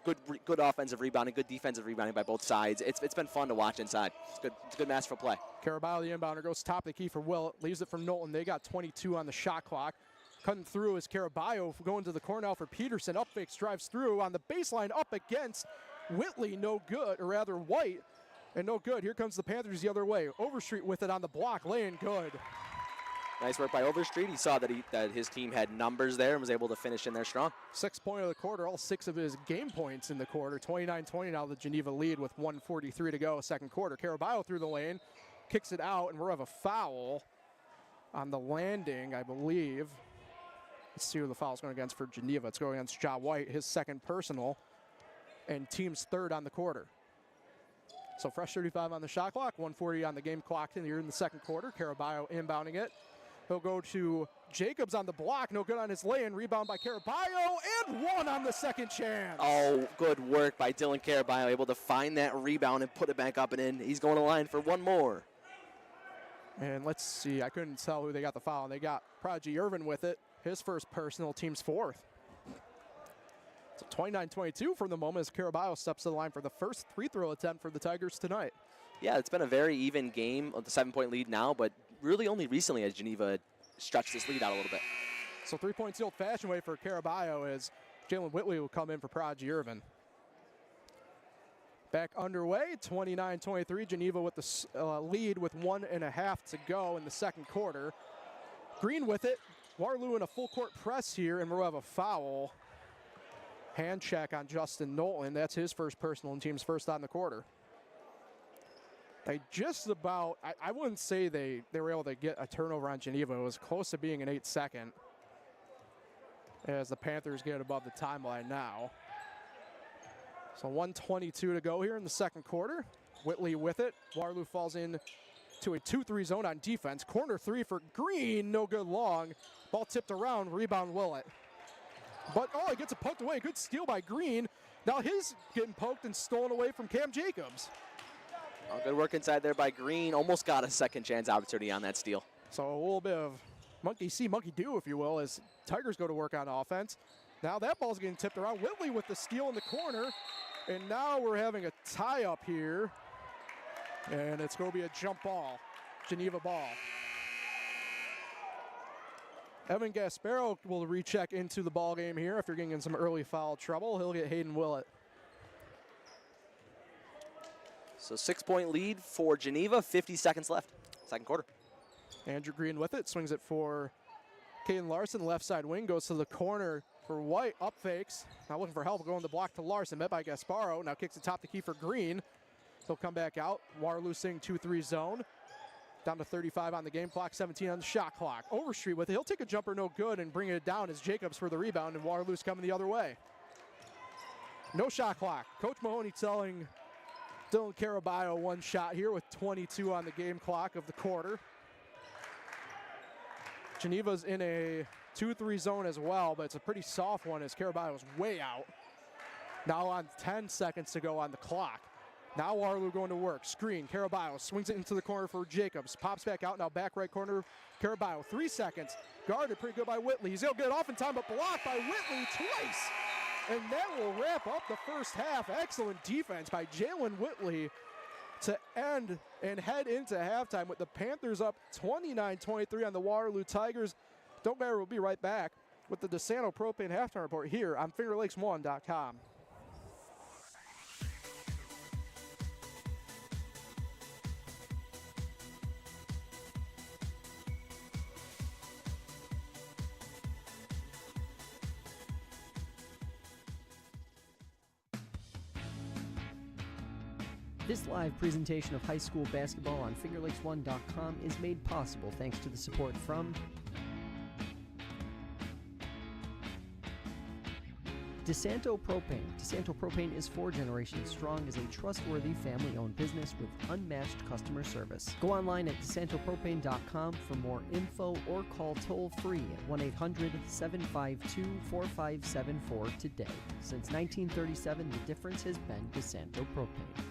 good offensive rebounding, good defensive rebounding by both sides. It's been fun to watch inside. It's good masterful play. Caraballo, the inbounder, goes top of the key for Willett. Leaves it from Knowlton. They got 22 on the shot clock. Cutting through is Caraballo going to the corner now for Peterson. Up fakes, drives through on the baseline up against Whitley. No good, or rather White. And no good. Here comes the Panthers the other way. Overstreet with it on the block, laying good. Nice work by Overstreet. He saw that his team had numbers there and was able to finish in there strong. 6 point of the quarter, all 6 of his game points in the quarter. 29-20 now the Geneva lead with 1:43 to go, second quarter. Caraballo through the lane, kicks it out, and we'll have a foul on the landing, I believe. Let's see who the foul's going against for Geneva. It's going against Ja White, his second personal, and team's third on the quarter. So fresh 35 on the shot clock, 1:40 on the game clock here in the second quarter. Caraballo inbounding it. He'll go to Jacobs on the block. No good on his lay-in. Rebound by Caraballo, and one on the second chance. Oh, good work by Dylan Caraballo, able to find that rebound and put it back up and in. He's going to line for one more. And let's see, I couldn't tell who they got the foul. And they got Prodigy Irvin with it. His first personal, team's fourth. So 29-22 from the moment as Caraballo steps to the line for the first free throw attempt for the Tigers tonight. Yeah, it's been a very even game with the 7-point lead now, but really only recently has Geneva stretched this lead out a little bit. So 3 points the old-fashioned way for Caraballo as Jalen Whitley will come in for Prodigy Irvin. Back underway, 29-23. Geneva with the lead with 1.5 to go in the second quarter. Green with it. Waterloo in a full-court press here, and we'll have a foul. Hand check on Justin Knowlton. That's his first personal and team's first on the quarter. They just about, I wouldn't say they were able to get a turnover on Geneva. It was close to being an 8-second as the Panthers get above the timeline now. So 1:22 to go here in the second quarter. Whitley with it. Waterloo falls in to a 2-3 zone on defense. Corner three for Green, no good long. Ball tipped around, rebound Willett. But, oh, he gets it poked away. Good steal by Green. Now his getting poked and stolen away from Cam Jacobs. Oh, good work inside there by Green. Almost got a second chance opportunity on that steal. So a little bit of monkey see, monkey do, if you will, as Tigers go to work on offense. Now that ball's getting tipped around. Whitley with the steal in the corner. And now we're having a tie-up here. And it's going to be a jump ball, Geneva ball. Evan Gasparo will recheck into the ball game here. If you're getting in some early foul trouble, he'll get Hayden Willett. So 6-point lead for Geneva, 50 seconds left, second quarter. Andrew Green with it, swings it for Caden Larson, left side wing, goes to the corner for White, up fakes. Now looking for help, going the block to Larson, met by Gasparo. Now kicks it top the key for Green. He'll come back out. Waterloo sing 2-3 zone. Down to 35 on the game clock, 17 on the shot clock. Overstreet with it. He'll take a jumper, no good, and bring it down as Jacobs for the rebound, and Waterloo's coming the other way. No shot clock. Coach Mahoney telling Dylan Caraballo one shot here with 22 on the game clock of the quarter. Geneva's in a 2-3 zone as well, but it's a pretty soft one as Caraballo's way out. Now on 10 seconds to go on the clock. Now Waterloo going to work. Screen, Caraballo swings it into the corner for Jacobs. Pops back out, now back right corner, Caraballo. 3 seconds. Guarded pretty good by Whitley. He's going to get off in time, but blocked by Whitley twice. And that will wrap up the first half. Excellent defense by Jalen Whitley to end and head into halftime with the Panthers up 29-23 on the Waterloo Tigers. Don't matter, we'll be right back with the DeSanto Propane Halftime Report here on FingerLakes1.com. This live presentation of high school basketball on FingerLakes1.com is made possible thanks to the support from DeSanto Propane. DeSanto Propane is 4 generations strong as a trustworthy family-owned business with unmatched customer service. Go online at DeSantoPropane.com for more info or call toll-free at 1-800-752-4574 today. Since 1937, the difference has been DeSanto Propane.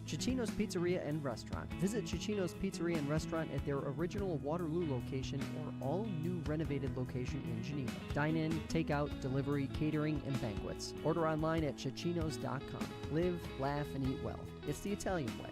Cicino's Pizzeria and Restaurant. Visit Cicino's Pizzeria and Restaurant at their original Waterloo location or all-new renovated location in Geneva. Dine-in, take-out, delivery, catering, and banquets. Order online at Cicinos.com. Live, laugh, and eat well. It's the Italian way.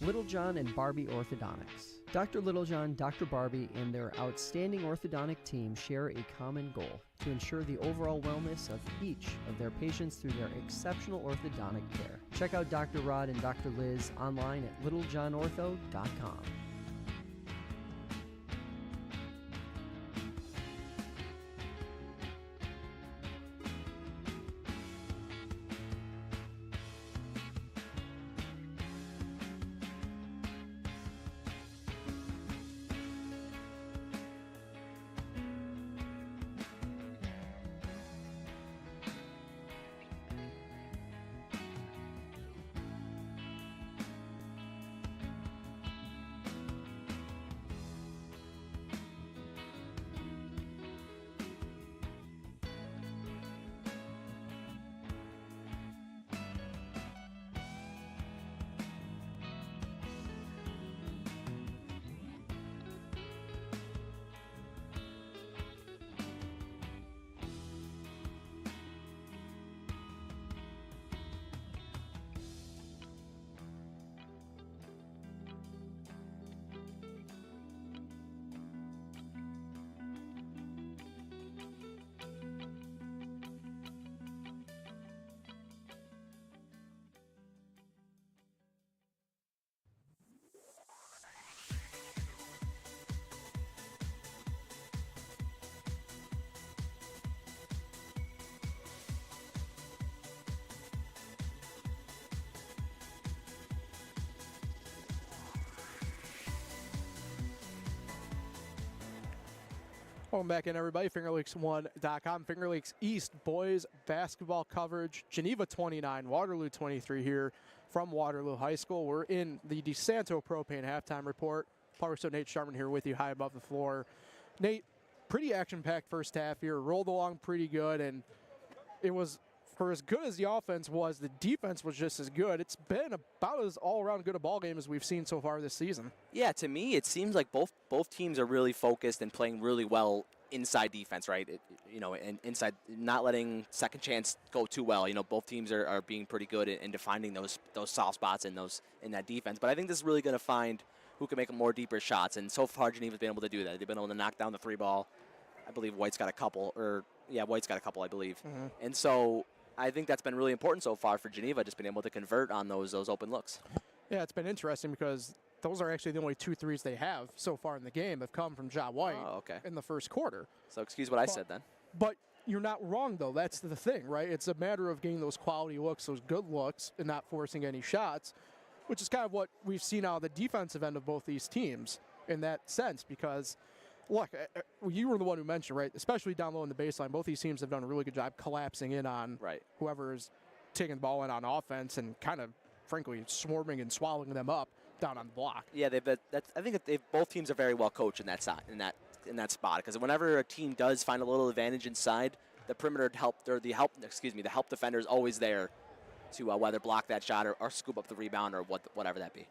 Littlejohn and Barbie Orthodontics. Dr. Littlejohn, Dr. Barbie, and their outstanding orthodontic team share a common goal: to ensure the overall wellness of each of their patients through their exceptional orthodontic care. Check out Dr. Rod and Dr. Liz online at littlejohnortho.com. Welcome back in, everybody. FingerLakes1.com. Finger Lakes East boys basketball coverage. Geneva 29, Waterloo 23 here from Waterloo High School. We're in the DeSanto Propane halftime report. Russo and Nate Sharman here with you, high above the floor. Nate, pretty action-packed first half here. Rolled along pretty good, and it was, for as good as the offense was, the defense was just as good. It's been about as all-around good a ball game as we've seen so far this season. Yeah, to me, it seems like both teams are really focused and playing really well inside defense, right? And inside, not letting second chance go too well. Both teams are being pretty good in defining those soft spots in that defense. But I think this is really going to find who can make more deeper shots. And so far, Geneva's been able to do that. They've been able to knock down the three ball. I believe White's got a couple, I believe. Mm-hmm. And so I think that's been really important so far for Geneva, just being able to convert on those open looks. Yeah, it's been interesting because those are actually the only 2 threes they have so far in the game have come from Ja White in the first quarter. So excuse what I said then. But you're not wrong, though. That's the thing, right? It's a matter of getting those quality looks, those good looks, and not forcing any shots, which is kind of what we've seen out of the defensive end of both these teams in that sense because, look, you were the one who mentioned, right, especially down low in the baseline, both these teams have done a really good job collapsing in on whoever is taking the ball in on offense and kind of, frankly, swarming and swallowing them up down on the block. Yeah, I think that both teams are very well coached in that side, in that spot, because whenever a team does find a little advantage inside, the perimeter the help defender is always there to whether block that shot or scoop up the rebound or whatever that be.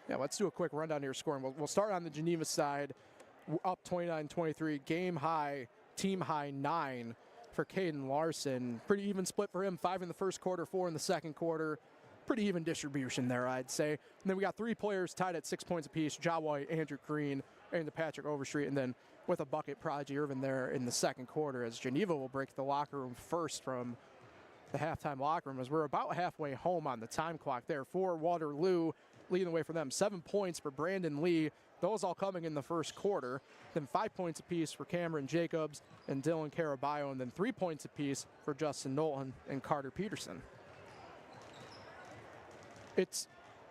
Yeah, let's do a quick rundown here scoring. We'll start on the Geneva side. Up 29-23, game high, team high 9 for Caden Larson. Pretty even split for him, 5 in the first quarter, 4 in the second quarter. Pretty even distribution there, I'd say. And then we got 3 players tied at 6 points apiece, Ja White, Andrew Green, and the Patrick Overstreet. And then with a bucket, Prodigy Irvin there in the second quarter as Geneva will break the locker room first from the halftime locker room as we're about halfway home on the time clock there for Waterloo, leading the way for them. 7 points for Brandon Lee. Those all coming in the first quarter. Then 5 points apiece for Cameron Jacobs and Dylan Caraballo. And then 3 points apiece for Justin Knowlton and Carter Peterson. It's,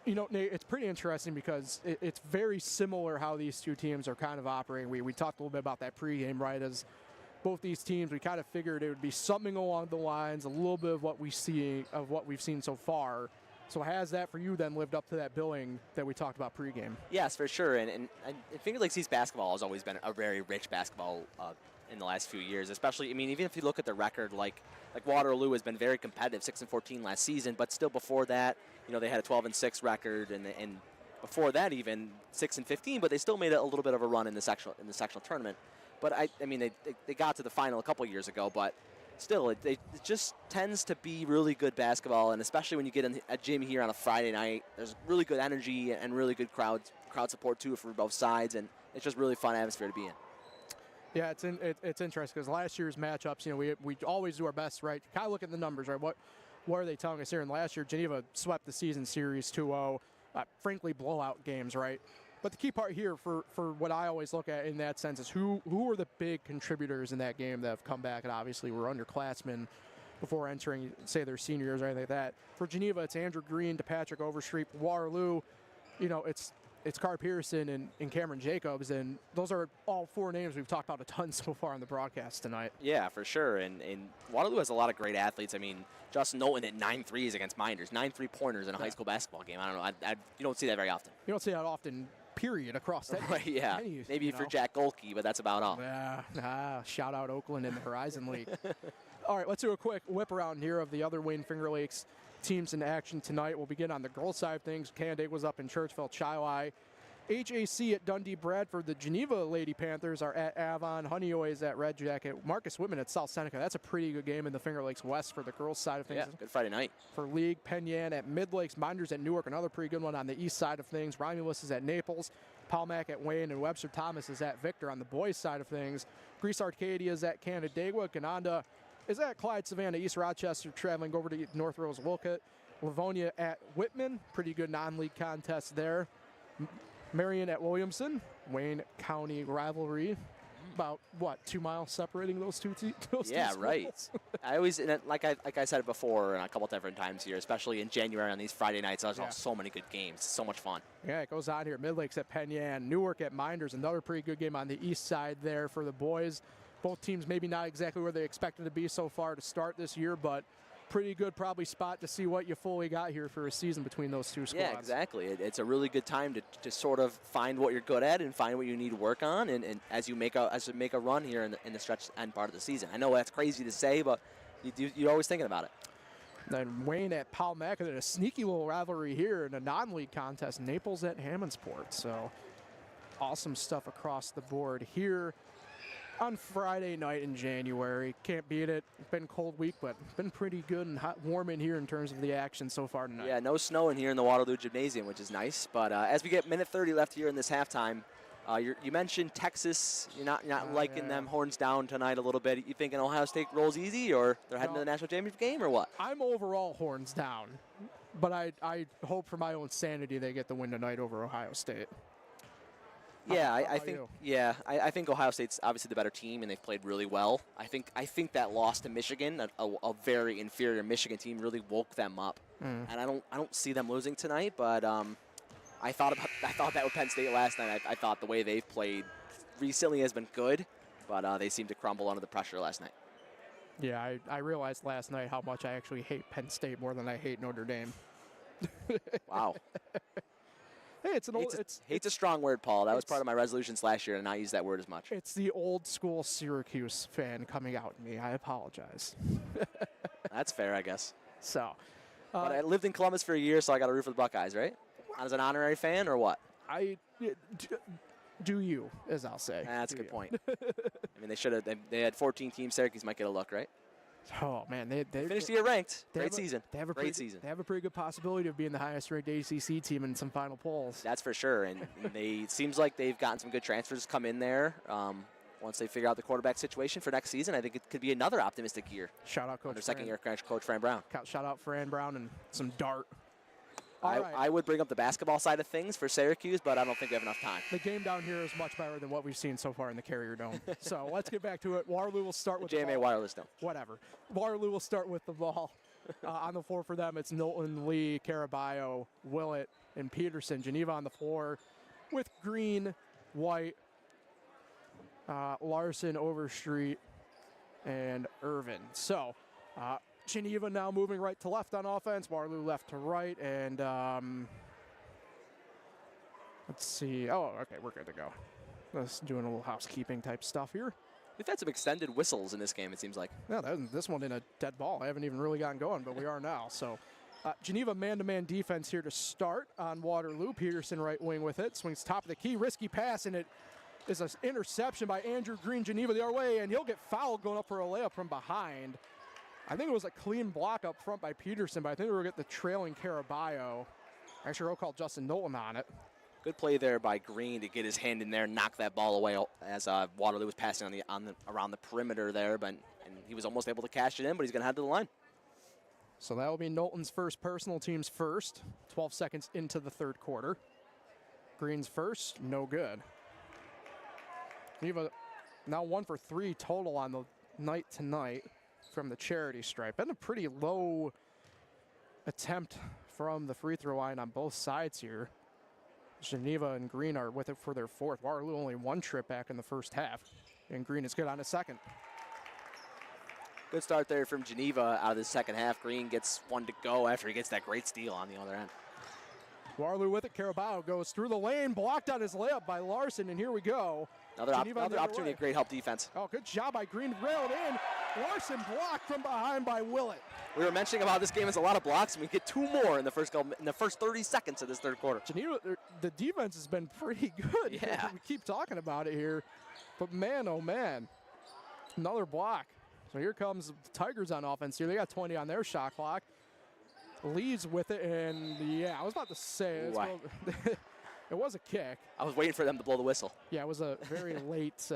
Nate, it's pretty interesting because it's very similar how these two teams are kind of operating. We talked a little bit about that pregame, right? As both these teams, we kind of figured it would be something along the lines, a little bit of what we've seen so far. So has that for you then lived up to that billing that we talked about pregame? Yes, for sure. And Finger Lakes East basketball has always been a very rich basketball in the last few years, especially, even if you look at the record, like Waterloo has been very competitive, 6-14 last season, but still before that, they had a 12-6 record, and before that even 6-15, but they still made a little bit of a run in the sectional tournament. But they got to the final a couple years ago, but still, it just tends to be really good basketball, and especially when you get in a gym here on a Friday night, there's really good energy and really good crowd support too for both sides, and it's just really fun atmosphere to be in. Yeah, it's interesting because last year's matchups, we always do our best, right? Kind of look at the numbers, right? What are they telling us here? And last year, Geneva swept the season series 2-0, frankly, blowout games, right? But the key part here for what I always look at in that sense is who are the big contributors in that game that have come back and obviously were underclassmen before entering, say, their senior years or anything like that. For Geneva, it's Andrew Green to Patrick Overstreet. Waterloo, it's Carter Peterson and Cameron Jacobs, and those are all 4 names we've talked about a ton so far on the broadcast tonight. Yeah, for sure. And Waterloo has a lot of great athletes. Justin Knowlton hit 9 threes against Minders, 9 3-pointers in a high school basketball game. I don't know. You don't see that very often. You don't see that often. Period across that. Right, yeah. Maybe for Jack Golke, but that's about all. Yeah. Shout out Oakland in the Horizon League. All right, let's do a quick whip around here of the other Wayne Finger Lakes teams in action tonight. We'll begin on the girls' side of things. Canandaigua was up in Churchville, Chilai. HAC at Dundee Bradford. The Geneva Lady Panthers are at Avon. Honeoye is at Red Jacket. Marcus Whitman at South Seneca. That's a pretty good game in the Finger Lakes West for the girls' side of things. Yeah, good Friday night. For League, Penn Yan at Mid-Lakes. Minders at Newark, another pretty good one on the east side of things. Romulus is at Naples. Palmac at Wayne, and Webster Thomas is at Victor on the boys' side of things. Greece Arcadia is at Canandaigua. Gananda is at Clyde Savannah. East Rochester traveling over to North Rose Wolcott. Livonia at Whitman. Pretty good non-league contest there. Marion at Williamson. Wayne County rivalry. about, what, 2 miles separating those two Yeah, schools? right. I always, and like I said it before and a couple different times here, especially in January on these Friday nights, there's so many good games. So much fun. Yeah, it goes on here. Midlakes at Penn Yan, Newark at Minders, another pretty good game on the east side there for the boys. Both teams maybe not exactly where they expected to be so far to start this year, but pretty good probably spot to see what you fully got here for a season between those two squads. Yeah, exactly. It's a really good time to sort of find what you're good at and find what you need to work on, and as you make a run here in the stretch end part of the season. I know that's crazy to say, but you're always thinking about it. Then Wayne at Palmac, and a sneaky little rivalry here in a non-league contest, Naples at Hammondsport. So awesome stuff across the board here on Friday night in January. Can't beat it. Been a cold week, but been pretty good and hot, warm in here in terms of the action so far tonight. Yeah, no snow in here in the Waterloo Gymnasium, which is nice. But as we get minute 30 left here in this halftime, you mentioned Texas. You're not liking them horns down tonight a little bit. You thinking Ohio State rolls easy, or they're heading to the national championship game, or what? I'm overall horns down, but I hope for my own sanity they get the win tonight over OhioAte. Yeah, I think Ohio State's obviously the better team, and they've played really well. I think that loss to Michigan, a very inferior Michigan team, really woke them up, and I don't see them losing tonight. But I thought that with Penn State last night. I thought the way they've played recently has been good, but they seemed to crumble under the pressure last night. Yeah, I realized last night how much I actually hate Penn State more than I hate Notre Dame. Wow. Hey, hate's a strong word, Paul. That was part of my resolutions last year to not use that word as much. It's the old school Syracuse fan coming out in me. I apologize. That's fair, I guess. So, but I lived in Columbus for a year, so I got to root for the Buckeyes, right? As an honorary fan, or what? Do you, as I'll say. That's a good point. I mean, they should have. They had 14 teams. Syracuse might get a look, right? Oh man, they finished the year ranked. Great season. They have a great season. They have a pretty good possibility of being the highest ranked ACC team in some final polls. That's for sure. And it seems like they've gotten some good transfers come in there. Once they figure out the quarterback situation for next season, I think it could be another optimistic year. Shout out Coach. Second-year coach Fran Brown. Shout out Fran Brown and some dart. I would bring up the basketball side of things for Syracuse, but I don't think we have enough time. The game down here is much better than what we've seen so far in the Carrier Dome. So let's get back to it. Waterloo will start with JMA Wireless Dome. Whatever. Waterloo will start with the ball. On the floor for them, it's Knowlton, Lee, Caraballo, Willett, and Peterson. Geneva on the floor with Green, White, Larson, Overstreet, and Irvin. So Geneva now moving right to left on offense, Waterloo left to right, and let's see. Oh, okay, we're good to go. Just doing a little housekeeping type stuff here. We've had some extended whistles in this game, it seems like. Yeah, this one in a dead ball. I haven't even really gotten going, but we are now. So Geneva man-to-man defense here to start on Waterloo. Peterson right wing with it. Swings top of the key. Risky pass, and it is an interception by Andrew Green. Geneva the other way, and he'll get fouled going up for a layup from behind. I think it was a clean block up front by Peterson, but I think we were getting the trailing Caraballo. Actually, we'll call Justin Knowlton on it. Good play there by Green to get his hand in there, knock that ball away as Waterloo was passing around the perimeter there, and he was almost able to cash it in, but he's going to head to the line. So that will be Knowlton's first personal, team's first. 12 seconds into the third quarter. Green's first, no good. Geneva now 1 for 3 total on the night tonight from the charity stripe. Been a pretty low attempt from the free throw line on both sides here. Geneva and Green are with it for their fourth. Waterloo only 1 trip back in the first half, and Green is good on his second. Good start there from Geneva out of the second half. Green gets 1 to go after he gets that great steal on the other end. Waterloo with it. Caraballo goes through the lane, blocked on his layup by Larson, and here we go. Another opportunity, a great help defense. Oh, good job by Green, railed in. Larson blocked from behind by Willett. We were mentioning about this game as a lot of blocks, and we get 2 more in the first 30 seconds of this third quarter. Geneva, the defense has been pretty good. Yeah. We keep talking about it here, but man, oh man, another block. So here comes the Tigers on offense here. They got 20 on their shot clock. Leads with it, and yeah, I was about to say it was a kick. I was waiting for them to blow the whistle. Yeah, it was a very late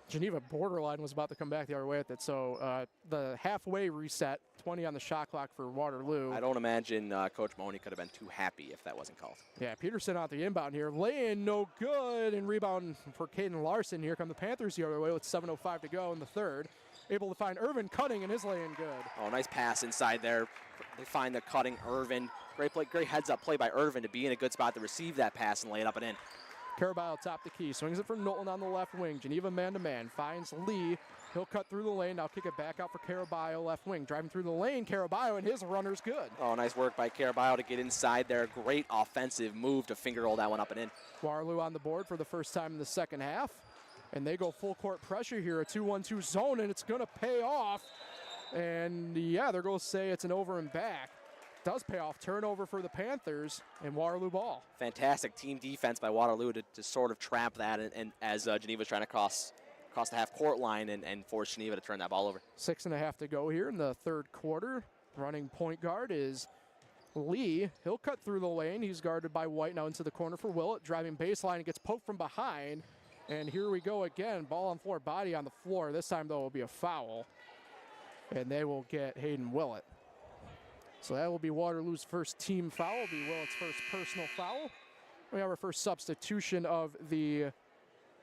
Geneva borderline was about to come back the other way with it. So the halfway reset, 20 on the shot clock for Waterloo. I don't imagine Coach Mahoney could have been too happy if that wasn't called. Yeah, Peterson out the inbound here. Lay-in, no good. And rebound for Caden Larson. Here come the Panthers the other way with 7:05 to go in the third. Able to find Irvin Cutting, and his lay-in good. Oh, nice pass inside there. They find the Cutting Irvin. Great play, great heads-up play by Irvin to be in a good spot to receive that pass and lay it up and in. Carabile top the key, swings it for Knowlton on the left wing. Geneva man-to-man, finds Lee. He'll cut through the lane, now kick it back out for Carabile left wing. Driving through the lane, Carabile, and his runner's good. Oh, nice work by Carabile to get inside there. Great offensive move to finger roll that one up and in. Waterloo on the board for the first time in the second half. And they go full court pressure here, a 2-1-2 zone, and it's going to pay off. And yeah, they're going to say it's an over and back. Does pay off. Turnover for the Panthers and Waterloo ball. Fantastic team defense by Waterloo to sort of trap that, and as Geneva's trying to cross the half-court line and force Geneva to turn that ball over. 6.5 to go here in the third quarter. Running point guard is Lee. He'll cut through the lane. He's guarded by White now into the corner for Willett. Driving baseline and gets poked from behind. And here we go again. Ball on floor, body on the floor. This time, though, it will be a foul. And they will get Hayden Willett. So that will be Waterloo's first team foul. It will be Willett's first personal foul. We have our first substitution of the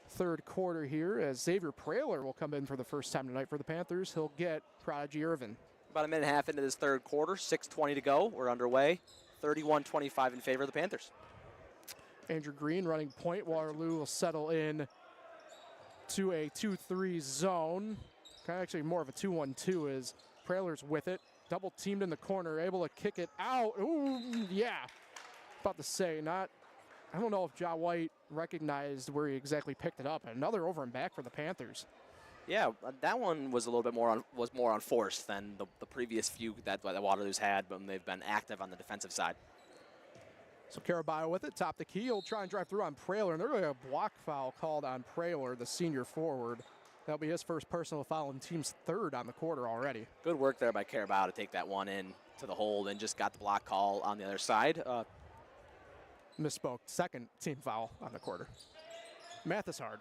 third quarter here as Xavier Praler will come in for the first time tonight for the Panthers. He'll get Prodigy Irvin. About a minute and a half into this third quarter, 6:20 to go. We're underway. 31-25 in favor of the Panthers. Andrew Green running point. Waterloo will settle in to a 2-3 zone. Kind of actually more of a 2-1-2 as Praler's with it. Double teamed in the corner, able to kick it out. Ooh, yeah. About to say, I don't know if Ja White recognized where he exactly picked it up. Another over and back for the Panthers. Yeah, that one was a little bit more on force than the previous few that Waterloo's had, but they've been active on the defensive side. So Carabile with it, top the key. He'll try and drive through on Praler, and there's really a block foul called on Praler, the senior forward. That'll be his first personal foul and team's third on the quarter already. Good work there by Carabile to take that one in to the hold and just got the block call on the other side. Misspoke. Second team foul on the quarter. Mathishard.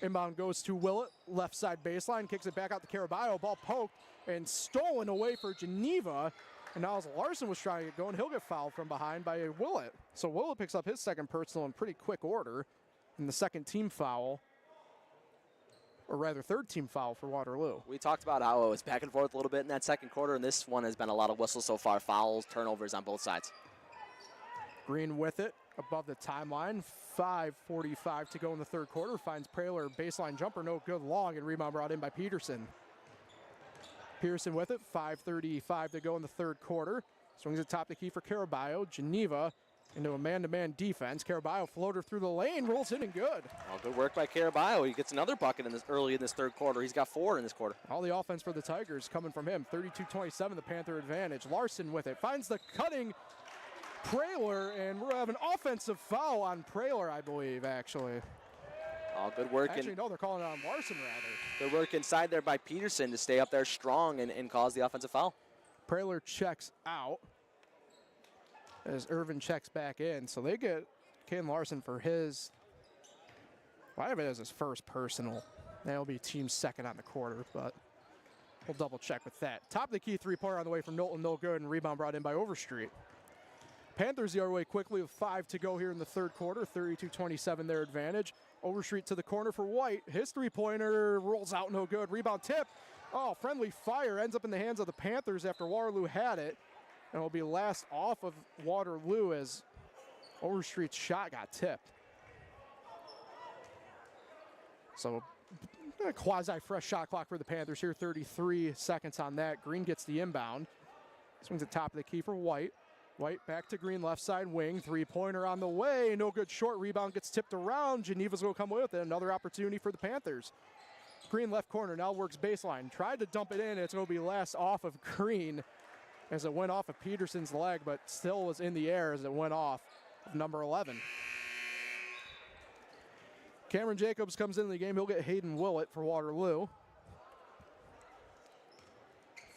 Inbound goes to Willett. Left side baseline. Kicks it back out to Carabile. Ball poked and stolen away for Geneva. And now as Larson was trying to get going, he'll get fouled from behind by Willett. So Willett picks up his second personal in pretty quick order. And the second team foul, or rather third team foul for Waterloo. We talked about how it was back and forth a little bit in that second quarter, and this one has been a lot of whistles so far. Fouls, turnovers on both sides. Green with it above the timeline. 5:45 to go in the third quarter. Finds Praler, baseline jumper, no good, long, and rebound brought in by Peterson. Pearson with it. 5:35 to go in the third quarter. Swings it top the key for Carabile. Geneva into a man-to-man defense. Carabile floater through the lane, rolls in and good. Oh, good work by Carabile. He gets another bucket early in this third quarter. He's got 4 in this quarter. All the offense for the Tigers coming from him. 32-27, the Panther advantage. Larson with it. Finds the cutting Praler, and we're having an offensive foul on Praler, I believe, actually. Oh, good work. Actually, no, they're calling it on Larson, rather. Good work inside there by Peterson to stay up there strong and cause the offensive foul. Praler checks out as Irvin checks back in. So they get Caden Larson for his, well, I have it as his first personal. That'll be team second on the quarter, but we'll double check with that. Top of the key three-pointer on the way from Knowlton, no good, and rebound brought in by Overstreet. Panthers the other way quickly with 5 to go here in the third quarter. 32-27 their advantage. Overstreet to the corner for White. His three-pointer rolls out, no good. Rebound tip. Oh, friendly fire ends up in the hands of the Panthers after Waterloo had it. And it'll be last off of Waterloo as Overstreet's shot got tipped. So a quasi-fresh shot clock for the Panthers here. 33 seconds on that. Green gets the inbound. Swings at top of the key for White. White back to Green, left side wing. Three-pointer on the way. No good, short rebound gets tipped around. Geneva's going to come away with it. Another opportunity for the Panthers. Green left corner, now works baseline. Tried to dump it in. It's going to be last off of Green as it went off of Peterson's leg, but still was in the air as it went off of number 11. Cameron Jacobs comes into the game. He'll get Hayden Willett for Waterloo.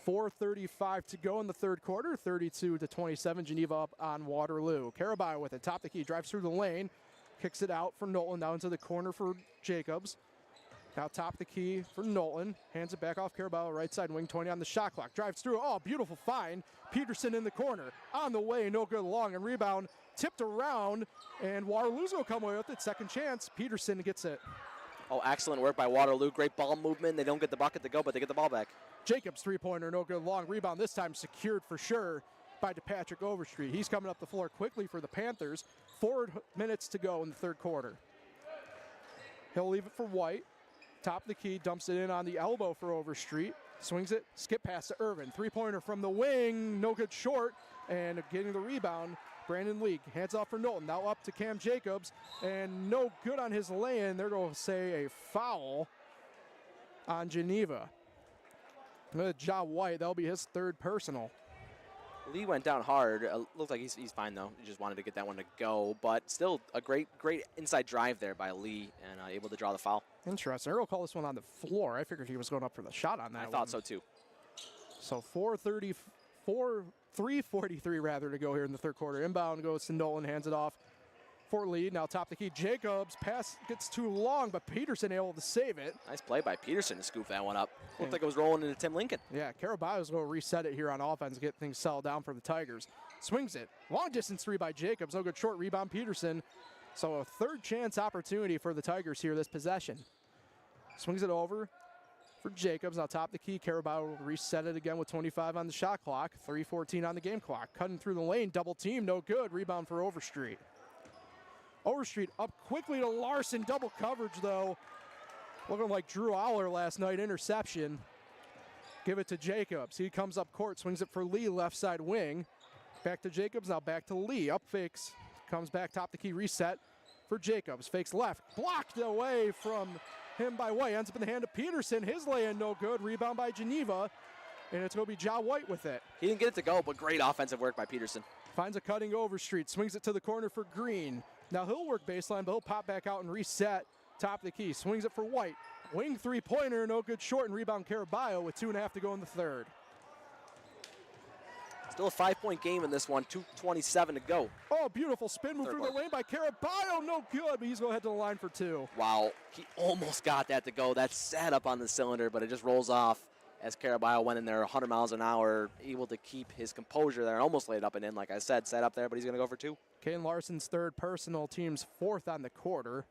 4:35 to go in the third quarter. 32-27. Geneva up on Waterloo. Carabile with it. Top the key. Drives through the lane. Kicks it out for Knowlton. Down to the corner for Jacobs. Now top the key for Knowlton. Hands it back off Caraballo, right side wing, 20 on the shot clock. Drives through. Oh, beautiful find. Peterson in the corner. On the way, no good long. And rebound tipped around. And Waterloo's will come away with it. Second chance. Peterson gets it. Oh, excellent work by Waterloo. Great ball movement. They don't get the bucket to go, but they get the ball back. Jacobs three-pointer, no good long. Rebound this time secured for sure by DePatrick Overstreet. He's coming up the floor quickly for the Panthers. 4 minutes to go in the third quarter. He'll leave it for White. Top of the key, dumps it in on the elbow for Overstreet. Swings it, skip pass to Irvin. Three-pointer from the wing, no good short. And getting the rebound, Brandon League. Hands off for Knowlton, now up to Cam Jacobs. And no good on his lay-in. They're going to say a foul on Geneva. Ja White, that'll be his third personal. Lee went down hard. Looks like he's fine, though. He just wanted to get that one to go. But still a great inside drive there by Lee and able to draw the foul. Interesting. Earl called this one on the floor. I figured he was going up for the shot on that I thought so, too. So 3:43 rather to go here in the third quarter. Inbound goes to Nolan, hands it off for Lee. Now top the key, Jacobs. Pass gets too long, but Peterson able to save it. Nice play by Peterson to scoop that one up. Looked like it was rolling into Tim Lincoln. Yeah, Caraballo's going to reset it here on offense, get things settled down for the Tigers. Swings it. Long distance three by Jacobs. No good short rebound, Peterson. So a third chance opportunity for the Tigers here this possession. Swings it over for Jacobs. Now top the key, Caraballo will reset it again with 25 on the shot clock. 3:14 on the game clock. Cutting through the lane, double team, no good. Rebound for Overstreet. Overstreet up quickly to Larson. Double coverage, though. Looking like Drew Aller last night. Interception. Give it to Jacobs. He comes up court, swings it for Lee, left side wing. Back to Jacobs, now back to Lee. Up fakes. Comes back, top the key, reset for Jacobs. Fakes left. Blocked away from him by White. Ends up in the hand of Peterson. His lay-in no good. Rebound by Geneva. And it's going to be Ja White with it. He didn't get it to go, but great offensive work by Peterson. Finds a cutting Overstreet. Swings it to the corner for Green. Now he'll work baseline, but he'll pop back out and reset. Top of the key, swings it for White. Wing three-pointer, no good short, and rebound Caraballo with 2.5 to go in the third. Still a 5-point game in this one, 2:27 to go. Oh, beautiful spin move through the lane by Caraballo, no good, but he's going to head to the line for 2. Wow, he almost got that to go. That sat up on the cylinder, but it just rolls off as Caraballo went in there 100 miles an hour, able to keep his composure there, almost laid up and in, like I said, sat up there, but he's going to go for 2. Kane Larson's third personal, team's 4th on the quarter,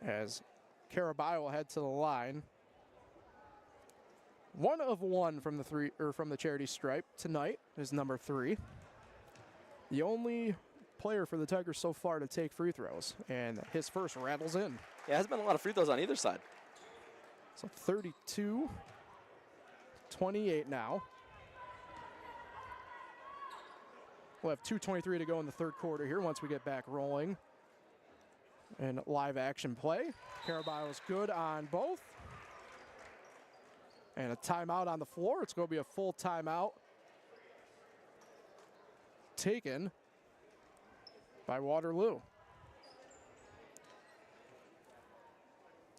as Caraballo will head to the line. 1 of 1 from the charity stripe tonight is number 3. The only player for the Tigers so far to take free throws, and his first rattles in. Yeah, there's been a lot of free throws on either side. So 32-28 now. We'll have 2:23 to go in the third quarter here once we get back rolling. And live action play. Caraballo's good on both. And a timeout on the floor. It's going to be a full timeout taken by Waterloo.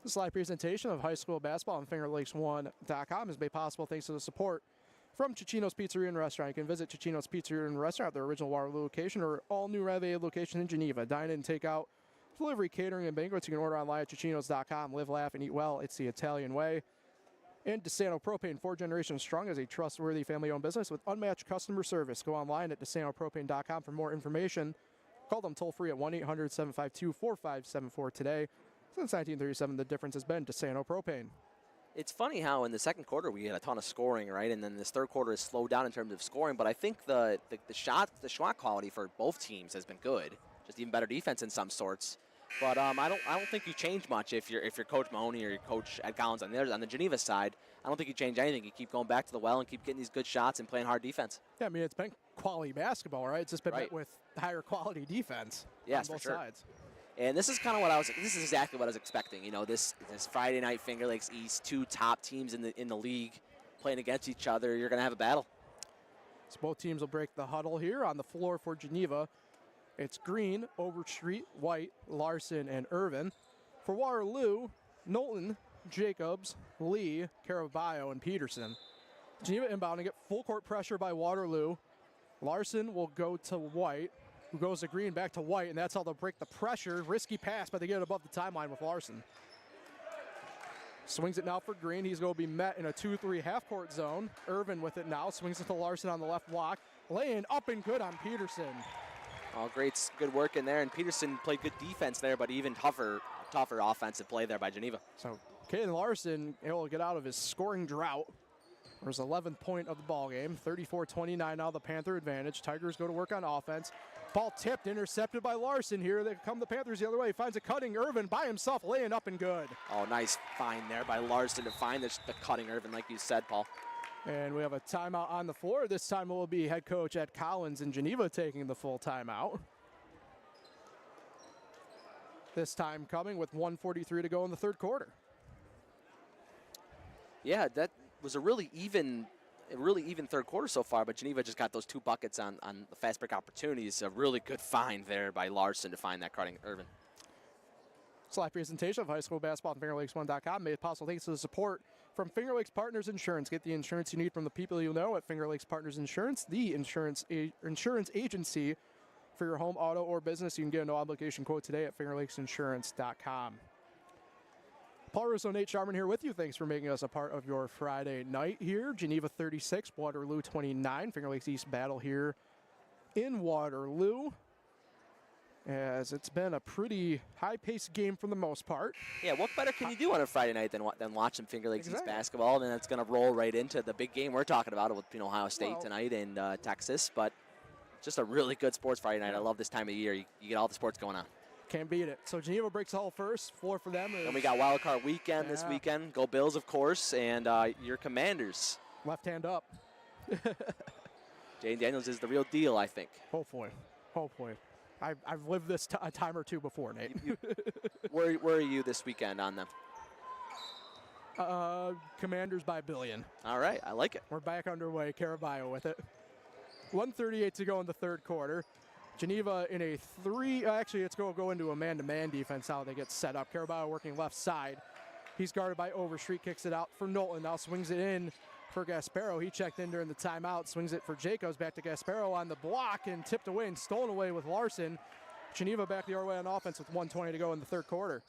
This live presentation of high school basketball on FingerLakes1.com is made possible thanks to the support from Cicino's Pizzeria and Restaurant. You can visit Cicino's Pizzeria and Restaurant at their original Waterloo location or all new renovated location in Geneva. Dine in, take out, delivery, catering, and banquets. You can order online at Cicinos.com. Live, laugh, and eat well. It's the Italian way. And DeSano Propane, 4 generations strong, as a trustworthy family-owned business with unmatched customer service. Go online at DeSanoPropane.com for more information. Call them toll-free at 1-800-752-4574 today. Since 1937, the difference has been DeSano Propane. It's funny how in the second quarter we had a ton of scoring, right? And then this third quarter is slowed down in terms of scoring. But I think the shot quality for both teams has been good. Just even better defense in some sorts. But I don't think you change much if you're Coach Mahoney or your Coach Ed Collins on the Geneva side. I don't think you change anything. You keep going back to the well and keep getting these good shots and playing hard defense. Yeah, I mean, it's been quality basketball, right? It's just been right. met with higher quality defense yes, on both for sure. sides. And this is kind of this is exactly what I was expecting. You know, this Friday night Finger Lakes East, 2 top teams in the league playing against each other. You're going to have a battle. So both teams will break the huddle here on the floor for Geneva. It's Green, Overstreet, White, Larson, and Irvin. For Waterloo, Knowlton, Jacobs, Lee, Caraballo, and Peterson. Geneva inbounding it, full court pressure by Waterloo. Larson will go to White, who goes to Green, back to White, and that's how they'll break the pressure. Risky pass, but they get it above the timeline with Larson. Swings it now for Green. He's going to be met in a 2-3 half-court zone. Irvin with it now. Swings it to Larson on the left block. Laying up and good on Peterson. Oh, great, good work in there. And Peterson played good defense there, but even tougher offensive play there by Geneva. So Caden Larson able to get out of his scoring drought. There's 11th point of the ball game. 34-29 now the Panther advantage. Tigers go to work on offense. Ball tipped, intercepted by Larson here. They come the Panthers the other way. Finds a cutting Irvin by himself, laying up and good. Oh, nice find there by Larson to find the cutting Irvin, like you said, Paul. And we have a timeout on the floor. This time it will be head coach Ed Collins in Geneva taking the full timeout. This time coming with 1:43 to go in the third quarter. Yeah, that was a really even third quarter so far, but Geneva just got those 2 buckets on the fast break opportunities. A really good find there by Larson to find that cutting Irvin. This live presentation of high school basketball on FingerLakes1.com made possible thanks to the support from Finger Lakes Partners Insurance. Get the insurance you need from the people you know at Finger Lakes Partners Insurance, the insurance agency for your home, auto, or business. You can get a no-obligation quote today at FingerLakesInsurance.com. Paul Russo, Nate Sharman here with you. Thanks for making us a part of your Friday night here. Geneva 36, Waterloo 29. Finger Lakes East battle here in Waterloo, as it's been a pretty high-paced game for the most part. Yeah, what better can you do on a Friday night than watching Finger Lakes East basketball? And it's going to roll right into the big game we're talking about with Ohio State tonight and Texas. But just a really good sports Friday night. I love this time of year. You get all the sports going on. Can't beat it. So Geneva breaks the hull first. Floor for them. And we got Wild Card Weekend this weekend. Go Bills, of course, and your Commanders. Left hand up. Jane Daniels is the real deal, I think. Hopefully. I've lived this a time or two before, Nate. Where are you this weekend on them? Commanders by a billion. All right, I like it. We're back underway. Caraballo with it. 1:38 to go in the third quarter. Geneva in a actually it's going to go into a man-to-man defense how they get set up. Caraballo working left side. He's guarded by Overstreet, kicks it out for Knowlton, now swings it in for Gasparo. He checked in during the timeout, swings it for Jacobs, back to Gasparo on the block and tipped away and stolen away with Larson. Geneva back the other way on offense with 1:20 to go in the third quarter.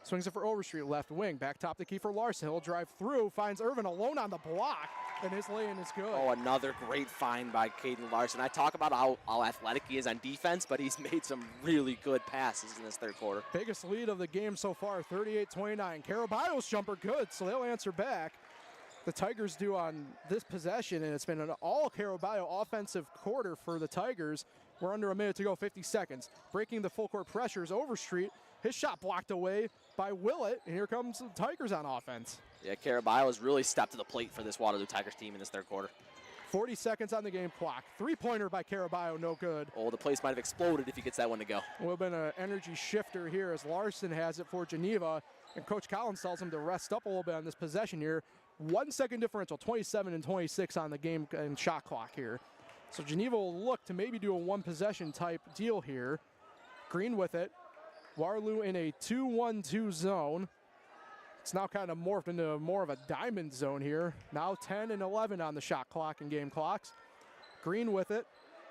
Swings it for Overstreet, left wing, back top the key for Larson. He'll drive through, finds Irvin alone on the block, and his lay-in is good. Oh, another great find by Caden Larson. I talk about how athletic he is on defense, but he's made some really good passes in this third quarter. Biggest lead of the game so far, 38-29. Caraballo's jumper good, so they'll answer back. The Tigers do on this possession, and it's been an all Caraballo offensive quarter for the Tigers. We're under a minute to go, 50 seconds. Breaking the full court pressures, Overstreet. His shot blocked away by Willett, and here comes the Tigers on offense. Yeah, Caraballo has really stepped to the plate for this Waterloo Tigers team in this third quarter. 40 seconds on the game clock. Three-pointer by Caraballo, no good. Oh, the place might have exploded if he gets that one to go. Will have been an energy shifter here as Larson has it for Geneva, and Coach Collins tells him to rest up a little bit on this possession here. 1 second differential, 27-26 on the game and shot clock here. So Geneva will look to maybe do a one-possession type deal here. Green with it. Waterloo in a 2-1-2 zone. It's now kind of morphed into more of a diamond zone here. Now 10 and 11 on the shot clock and game clocks. Green with it.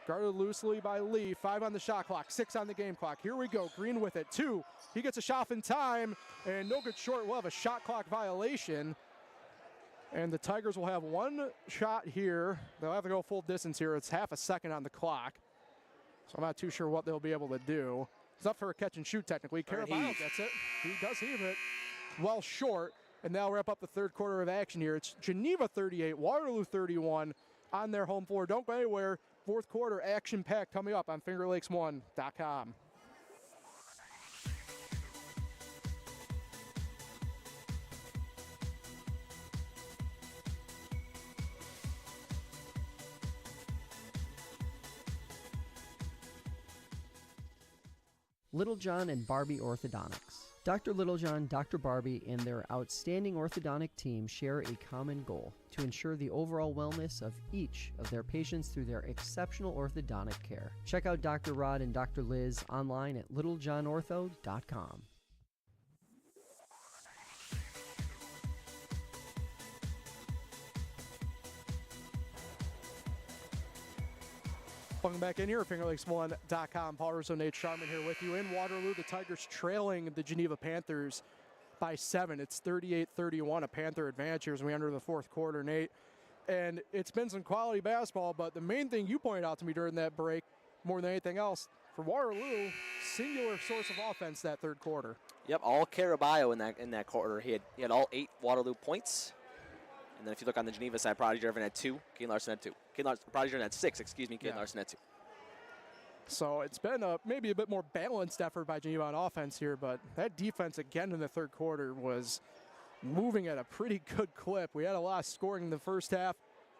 Guarded loosely by Lee. 5 on the shot clock, 6 on the game clock. Here we go. Green with it. 2. He gets a shot in time, and no good short. We'll have a shot clock violation. And the Tigers will have one shot here. They'll have to go full distance here. It's half a second on the clock. So I'm not too sure what they'll be able to do. It's up for a catch and shoot technically. Caraballo gets it. He does heave it. Well short. And now wrap up the third quarter of action here. It's Geneva 38, Waterloo 31 on their home floor. Don't go anywhere. Fourth quarter action packed coming up on FingerLakes1.com. Littlejohn and Barbie Orthodontics. Dr. Littlejohn, Dr. Barbie, and their outstanding orthodontic team share a common goal: to ensure the overall wellness of each of their patients through their exceptional orthodontic care. Check out Dr. Rod and Dr. Liz online at littlejohnortho.com. Welcome back in here at FingerLakes1.com. Paul Russo, Nate Sharman here with you in Waterloo. The Tigers trailing the Geneva Panthers by 7. It's 38-31, a Panther advantage here as we enter the fourth quarter, Nate. And it's been some quality basketball, but the main thing you pointed out to me during that break, more than anything else, for Waterloo, singular source of offense that third quarter. Yep, all Caraballo in that quarter. He had all 8 Waterloo points. And then if you look on the Geneva side, Prodigy Irvin had 2, Kane Larson had 2. Prodigy Irvin had 6, Kane Larson had 2. So it's been maybe a bit more balanced effort by Geneva on offense here, but that defense again in the third quarter was moving at a pretty good clip. We had a lot of scoring in the first half,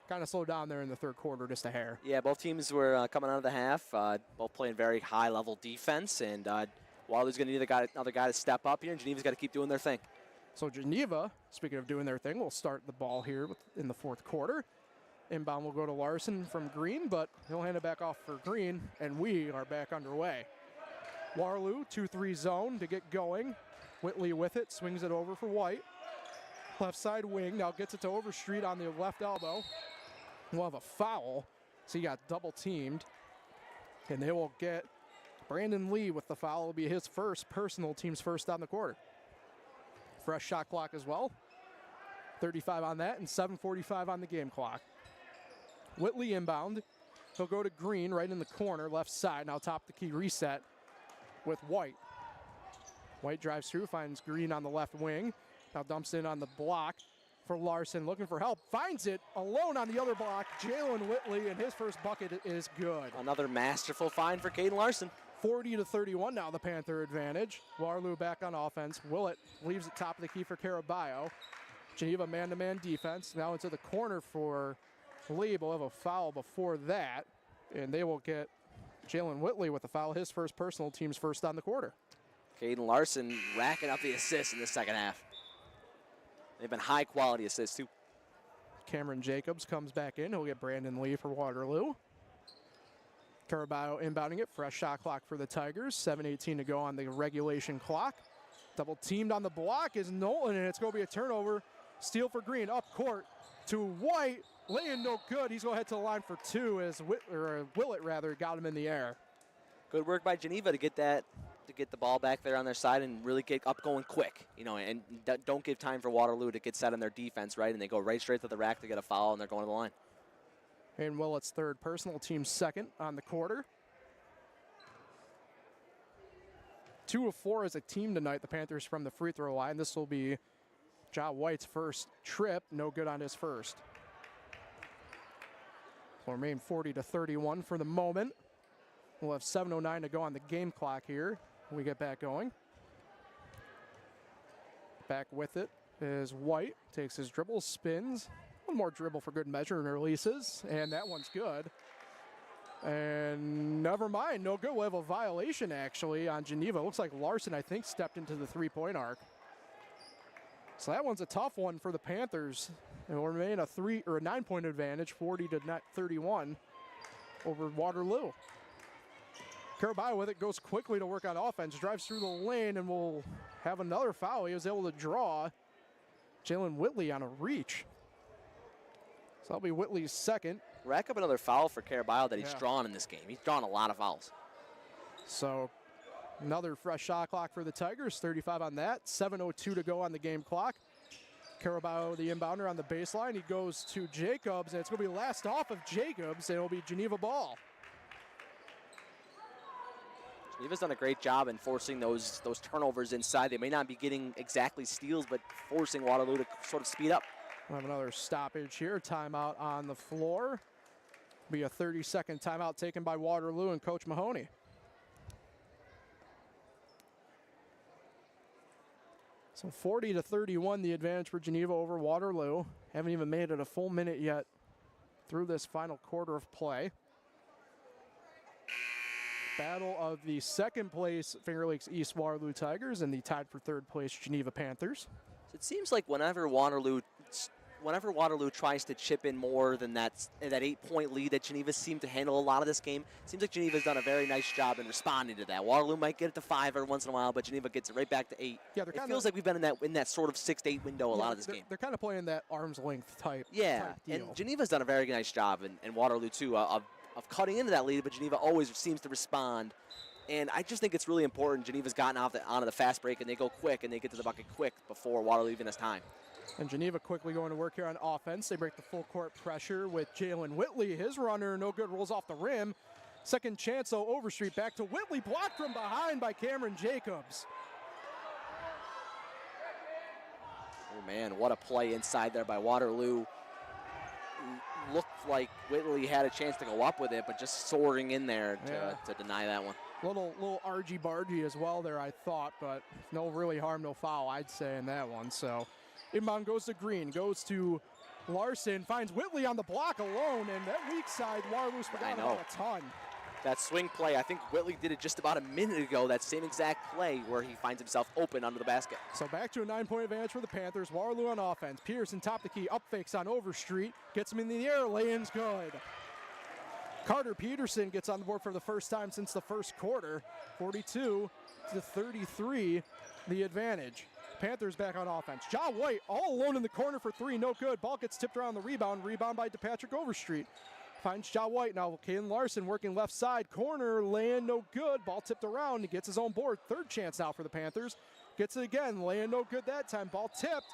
kind of slowed down there in the third quarter just a hair. Yeah, both teams were coming out of the half, both playing very high-level defense, and Waterloo's going to need another guy to step up here, and Geneva's got to keep doing their thing. So Geneva, speaking of doing their thing, will start the ball here in the fourth quarter. Inbound will go to Larson from Green, but he'll hand it back off for Green, and we are back underway. Waterloo, 2-3 zone to get going. Whitley with it, swings it over for White. Left side wing, now gets it to Overstreet on the left elbow. We'll have a foul, so he got double teamed. And they will get Brandon Lee with the foul. It'll be his first personal, team's first on the quarter. Fresh shot clock as well. 35 on that and 7:45 on the game clock. Whitley inbound. He'll go to Green right in the corner, left side. Now top the key reset with White. White drives through, finds Green on the left wing. Now dumps in on the block for Larson, looking for help. Finds it alone on the other block. Jalen Whitley, and his first bucket is good. Another masterful find for Caden Larson. 40-31 now, the Panther advantage. Waterloo back on offense. Willett leaves it top of the key for Caraballo. Geneva man-to-man defense. Now into the corner for Lee. We'll have a foul before that, and they will get Jalen Whitley with the foul, his first personal, team's first on the quarter. Caden Larson racking up the assists in the second half. They've been high-quality assists, too. Cameron Jacobs comes back in. He'll get Brandon Lee for Waterloo. Caraballo inbounding it. Fresh shot clock for the Tigers. 7:18 to go on the regulation clock. Double teamed on the block is Nolan, and it's going to be a turnover. Steal for Green, up court to White. Laying no good. He's going to head to the line for 2 as Willett got him in the air. Good work by Geneva to get the ball back there on their side and really get up going quick, and don't give time for Waterloo to get set on their defense, right? And they go right straight to the rack to get a foul, and they're going to the line. And Willett's third personal, team second on the quarter. 2 of 4 as a team tonight, the Panthers from the free throw line. This will be Ja White's first trip, no good on his first. Will remain 40-31 for the moment. We'll have 7:09 to go on the game clock here. We get back going. Back with it is White. Takes his dribble, spins. One more dribble for good measure and releases. And that one's good. And never mind, no good. We'll have a violation actually on Geneva. Looks like Larson, I think, stepped into the three-point arc. So that one's a tough one for the Panthers. It will remain a 9-point advantage, 40-31 over Waterloo. Caraballo with it, goes quickly to work on offense, drives through the lane, and will have another foul. He was able to draw Jalen Whitley on a reach. So that'll be Whitley's second. Rack up another foul for Caraballo that he's drawn in this game. He's drawn a lot of fouls. So another fresh shot clock for the Tigers, 35 on that. 7:02 to go on the game clock. Caraballo, the inbounder on the baseline. He goes to Jacobs, and it's going to be last off of Jacobs, and it'll be Geneva ball. Geneva's done a great job in forcing those turnovers inside. They may not be getting exactly steals, but forcing Waterloo to sort of speed up. We'll have another stoppage here. Timeout on the floor. Be a 30-second timeout taken by Waterloo and Coach Mahoney. So 40-31, the advantage for Geneva over Waterloo. Haven't even made it a full minute yet through this final quarter of play. Battle of the second place Finger Lakes East Waterloo Tigers and the tied for third place Geneva Panthers. So it seems like whenever Waterloo tries to chip in more than that 8-point lead that Geneva seemed to handle a lot of this game, it seems like Geneva's done a very nice job in responding to that. Waterloo might get it to 5 every once in a while, but Geneva gets it right back to 8. Yeah, it feels like we've been in that sort of 6 to 8 window a lot of this game. They're kind of playing that arm's length type. Yeah, type deal. and Geneva's done a very nice job, and Waterloo too, of cutting into that lead, but Geneva always seems to respond And I just think it's really important. Geneva's gotten onto the fast break, and they go quick, and they get to the bucket quick before Waterloo even has time. And Geneva quickly going to work here on offense. They break the full court pressure with Jalen Whitley. His runner, no good, rolls off the rim. Second chance, though, Overstreet back to Whitley, blocked from behind by Cameron Jacobs. Oh, man, what a play inside there by Waterloo. Looked like Whitley had a chance to go up with it, but just soaring in there to deny that one. Little argy-bargy as well there, I thought, but no really harm, no foul, I'd say, in that one. So inbound goes to Green, goes to Larson, finds Whitley on the block alone, and that weak side, Waterloo's forgot about a ton. That swing play, I think Whitley did it just about a minute ago, that same exact play where he finds himself open under the basket. So back to a 9-point advantage for the Panthers. Waterloo on offense. Peterson top the key, up fakes on Overstreet, gets him in the air, lay-in's good. Carter Peterson gets on the board for the first time since the first quarter. 42-33, the advantage. Panthers back on offense. Ja White all alone in the corner for three, no good. Ball gets tipped around the rebound by DePatrick Overstreet. Finds Ja White. Now Caden Larson working left side. Corner, laying no good. Ball tipped around. He gets his own board. Third chance now for the Panthers. Gets it again. Laying no good that time. Ball tipped.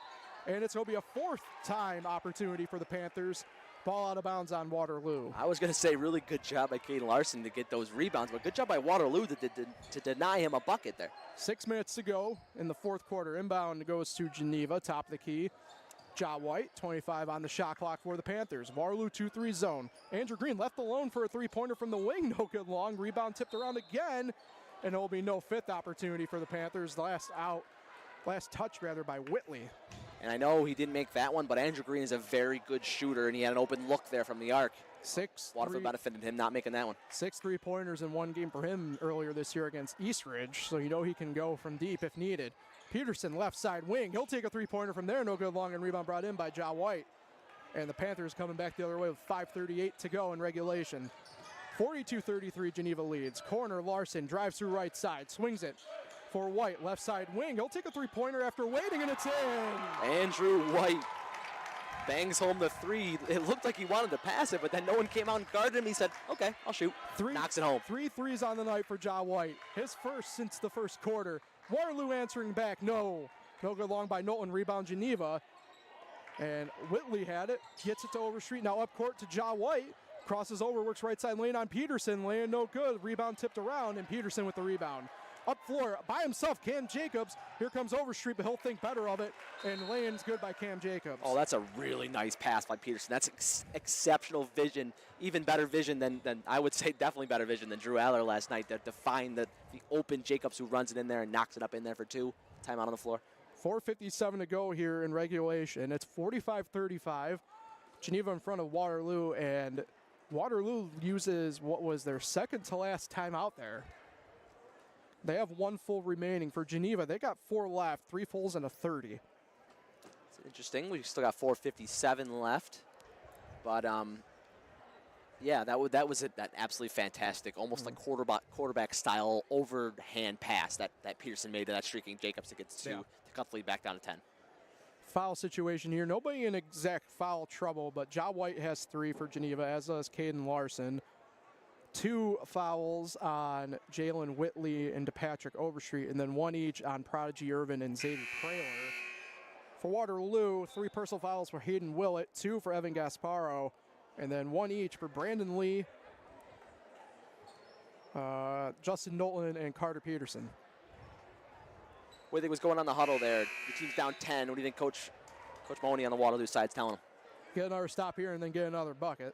And it's going to be a fourth time opportunity for the Panthers. Ball out of bounds on Waterloo. I was going to say really good job by Caden Larson to get those rebounds, but good job by Waterloo to deny him a bucket there. 6 minutes to go in the fourth quarter. Inbound goes to Geneva, top of the key. Ja White, 25 on the shot clock for the Panthers. Waterloo 2-3 zone. Andrew Green left alone for a three-pointer from the wing. No good long. Rebound tipped around again. And there will be no fifth opportunity for the Panthers. Last touch by Whitley. And I know he didn't make that one, but Andrew Green is a very good shooter, and he had an open look there from the arc. Waterford benefited him not making that one. 6 3-pointers in one game for him earlier this year against Eastridge, so you know he can go from deep if needed. Peterson, left side wing. He'll take a three-pointer from there. No good long, and rebound brought in by Ja White. And the Panthers coming back the other way with 5:38 to go in regulation. 42-33, Geneva leads. Corner, Larson drives through right side, swings it for White, left side wing. He'll take a three-pointer after waiting, and it's in. Andrew White bangs home the three. It looked like he wanted to pass it, but then no one came out and guarded him. He said, okay, I'll shoot. Knocks it home. 3 threes on the night for Ja White. His first since the first quarter. Waterloo answering back, no. No good long by Knowlton, rebound Geneva. And Whitley had it, gets it to Overstreet. Now up court to Ja White. Crosses over, works right side lane on Peterson. Laying no good, rebound tipped around, and Peterson with the rebound. Up floor by himself, Cam Jacobs. Here comes Overstreet, but he'll think better of it. And laying's good by Cam Jacobs. Oh, that's a really nice pass by Peterson. That's exceptional vision, even better vision than I would say, definitely better vision than Drew Aller last night to find the open Jacobs who runs it in there and knocks it up in there for two. Timeout on the floor. 4:57 to go here in regulation. It's 45-35. Geneva in front of Waterloo, and Waterloo uses what was their second to last timeout there. They have 1 full remaining. For Geneva, they got 4 left, 3 fulls and a 30. It's interesting. We still got 4:57 left. But, yeah, that was that absolutely fantastic, almost like quarterback style overhand pass that Peterson made to that streaking Jacobs to get to cut the lead back down to 10. Foul situation here. Nobody in exact foul trouble, but Ja White has 3 for Geneva, as does Caden Larson. 2 fouls on Jalen Whitley and DePatrick Overstreet, and then 1 each on Prodigy Irvin and Xavier Praler. For Waterloo, 3 personal fouls for Hayden Willett, 2 for Evan Gasparo, and then 1 each for Brandon Lee, Justin Knowlton, and Carter Peterson. What do you think was going on in the huddle there? The team's down 10. What do you think Coach Mahoney on the Waterloo side is telling him? Get another stop here and then get another bucket.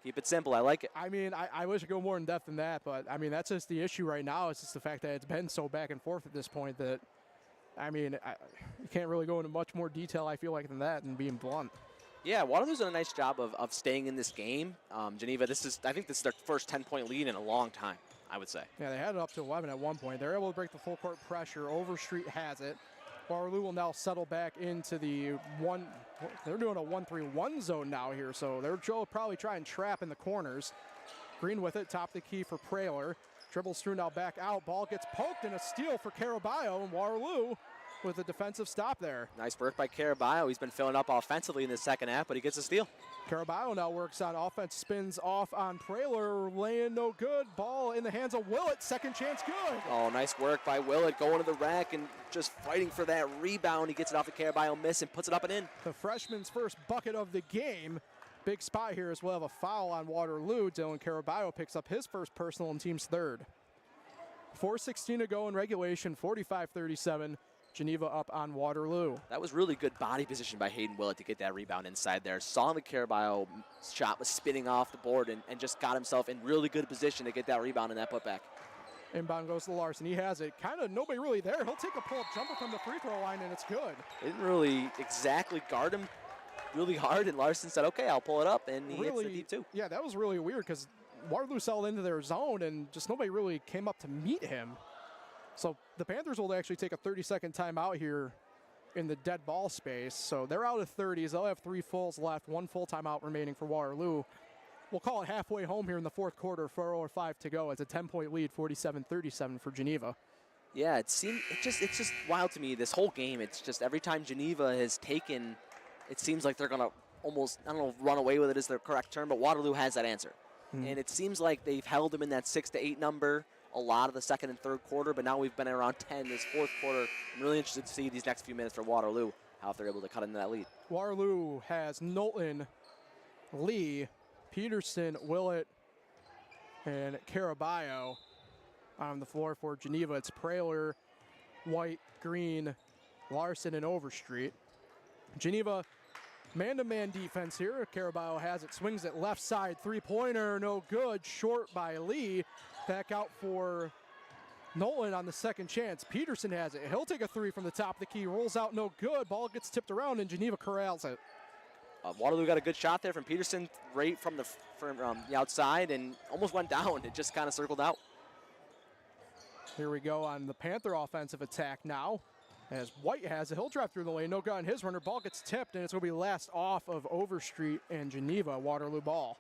Keep it simple. I like it. I mean, I wish I could go more in depth than that, but I mean, that's just the issue right now. It's just the fact that it's been so back and forth at this point that, I mean, you can't really go into much more detail, I feel like, than that and being blunt. Yeah, Waterloo's done a nice job of staying in this game. Geneva, I think this is their first 10-point lead in a long time, I would say. Yeah, they had it up to 11 at one point. They're able to break the full court pressure. Overstreet has it. Waterloo will now settle back into the they're doing a 1-3-1 zone now here, so they'll probably try and trap in the corners. Green with it, top of the key for Praler. Dribbles through now back out. Ball gets poked and a steal for Caraballo, and Waterloo with a defensive stop there. Nice work by Caraballo. He's been filling up offensively in the second half, but he gets a steal. Caraballo now works on offense, spins off on Praylor, laying no good. Ball in the hands of Willett, second chance good. Oh, nice work by Willett going to the rack and just fighting for that rebound. He gets it off the Caraballo miss and puts it up and in. The freshman's first bucket of the game. Big spot here as we'll have a foul on Waterloo. Dylan Caraballo picks up his first personal and team's third. 4:16 to go in regulation, 45-37. Geneva up on Waterloo. That was really good body position by Hayden Willett to get that rebound inside there. Saw the Caraballo shot was spinning off the board and just got himself in really good position to get that rebound and that putback. Inbound goes to Larson. He has it. Kind of nobody really there. He'll take a pull-up jumper from the free throw line, and it's good. They didn't really exactly guard him really hard, and Larson said, okay, I'll pull it up, and he hits the deep two. Yeah, that was really weird because Waterloo settled into their zone, and just nobody really came up to meet him. So the Panthers will actually take a 30-second timeout here in the dead ball space. So they're out of 30s. They'll have 3 fulls left, 1 full timeout remaining for Waterloo. We'll call it halfway home here in the fourth quarter, 4:05 to go. It's a 10-point lead, 47-37 for Geneva. Yeah, it's just wild to me, this whole game. It's just every time Geneva has taken, it seems like they're going to almost, I don't know if run away with it is the correct term, but Waterloo has that answer. And it seems like they've held them in that 6 to 8 number a lot of the second and third quarter, but now we've been around 10 this fourth quarter. I'm really interested to see these next few minutes for Waterloo, how they're able to cut into that lead. Waterloo has Knowlton, Lee, Peterson, Willett, and Caraballo on the floor for Geneva. It's Praylor, White, Green, Larson, and Overstreet. Geneva, man-to-man defense here. Caraballo has it, swings it left side, three-pointer, no good, short by Lee. Back out for Nolan on the second chance. Peterson has it. He'll take a three from the top of the key, rolls out, no good. Ball gets tipped around, and Geneva corrals it. Waterloo got a good shot there from Peterson, right from the outside, and almost went down. It just kind of circled out. Here we go on the Panther offensive attack now. As White has it, he'll drive through the lane. No good on his runner. Ball gets tipped, and it's going to be last off of Overstreet and Geneva. Waterloo ball.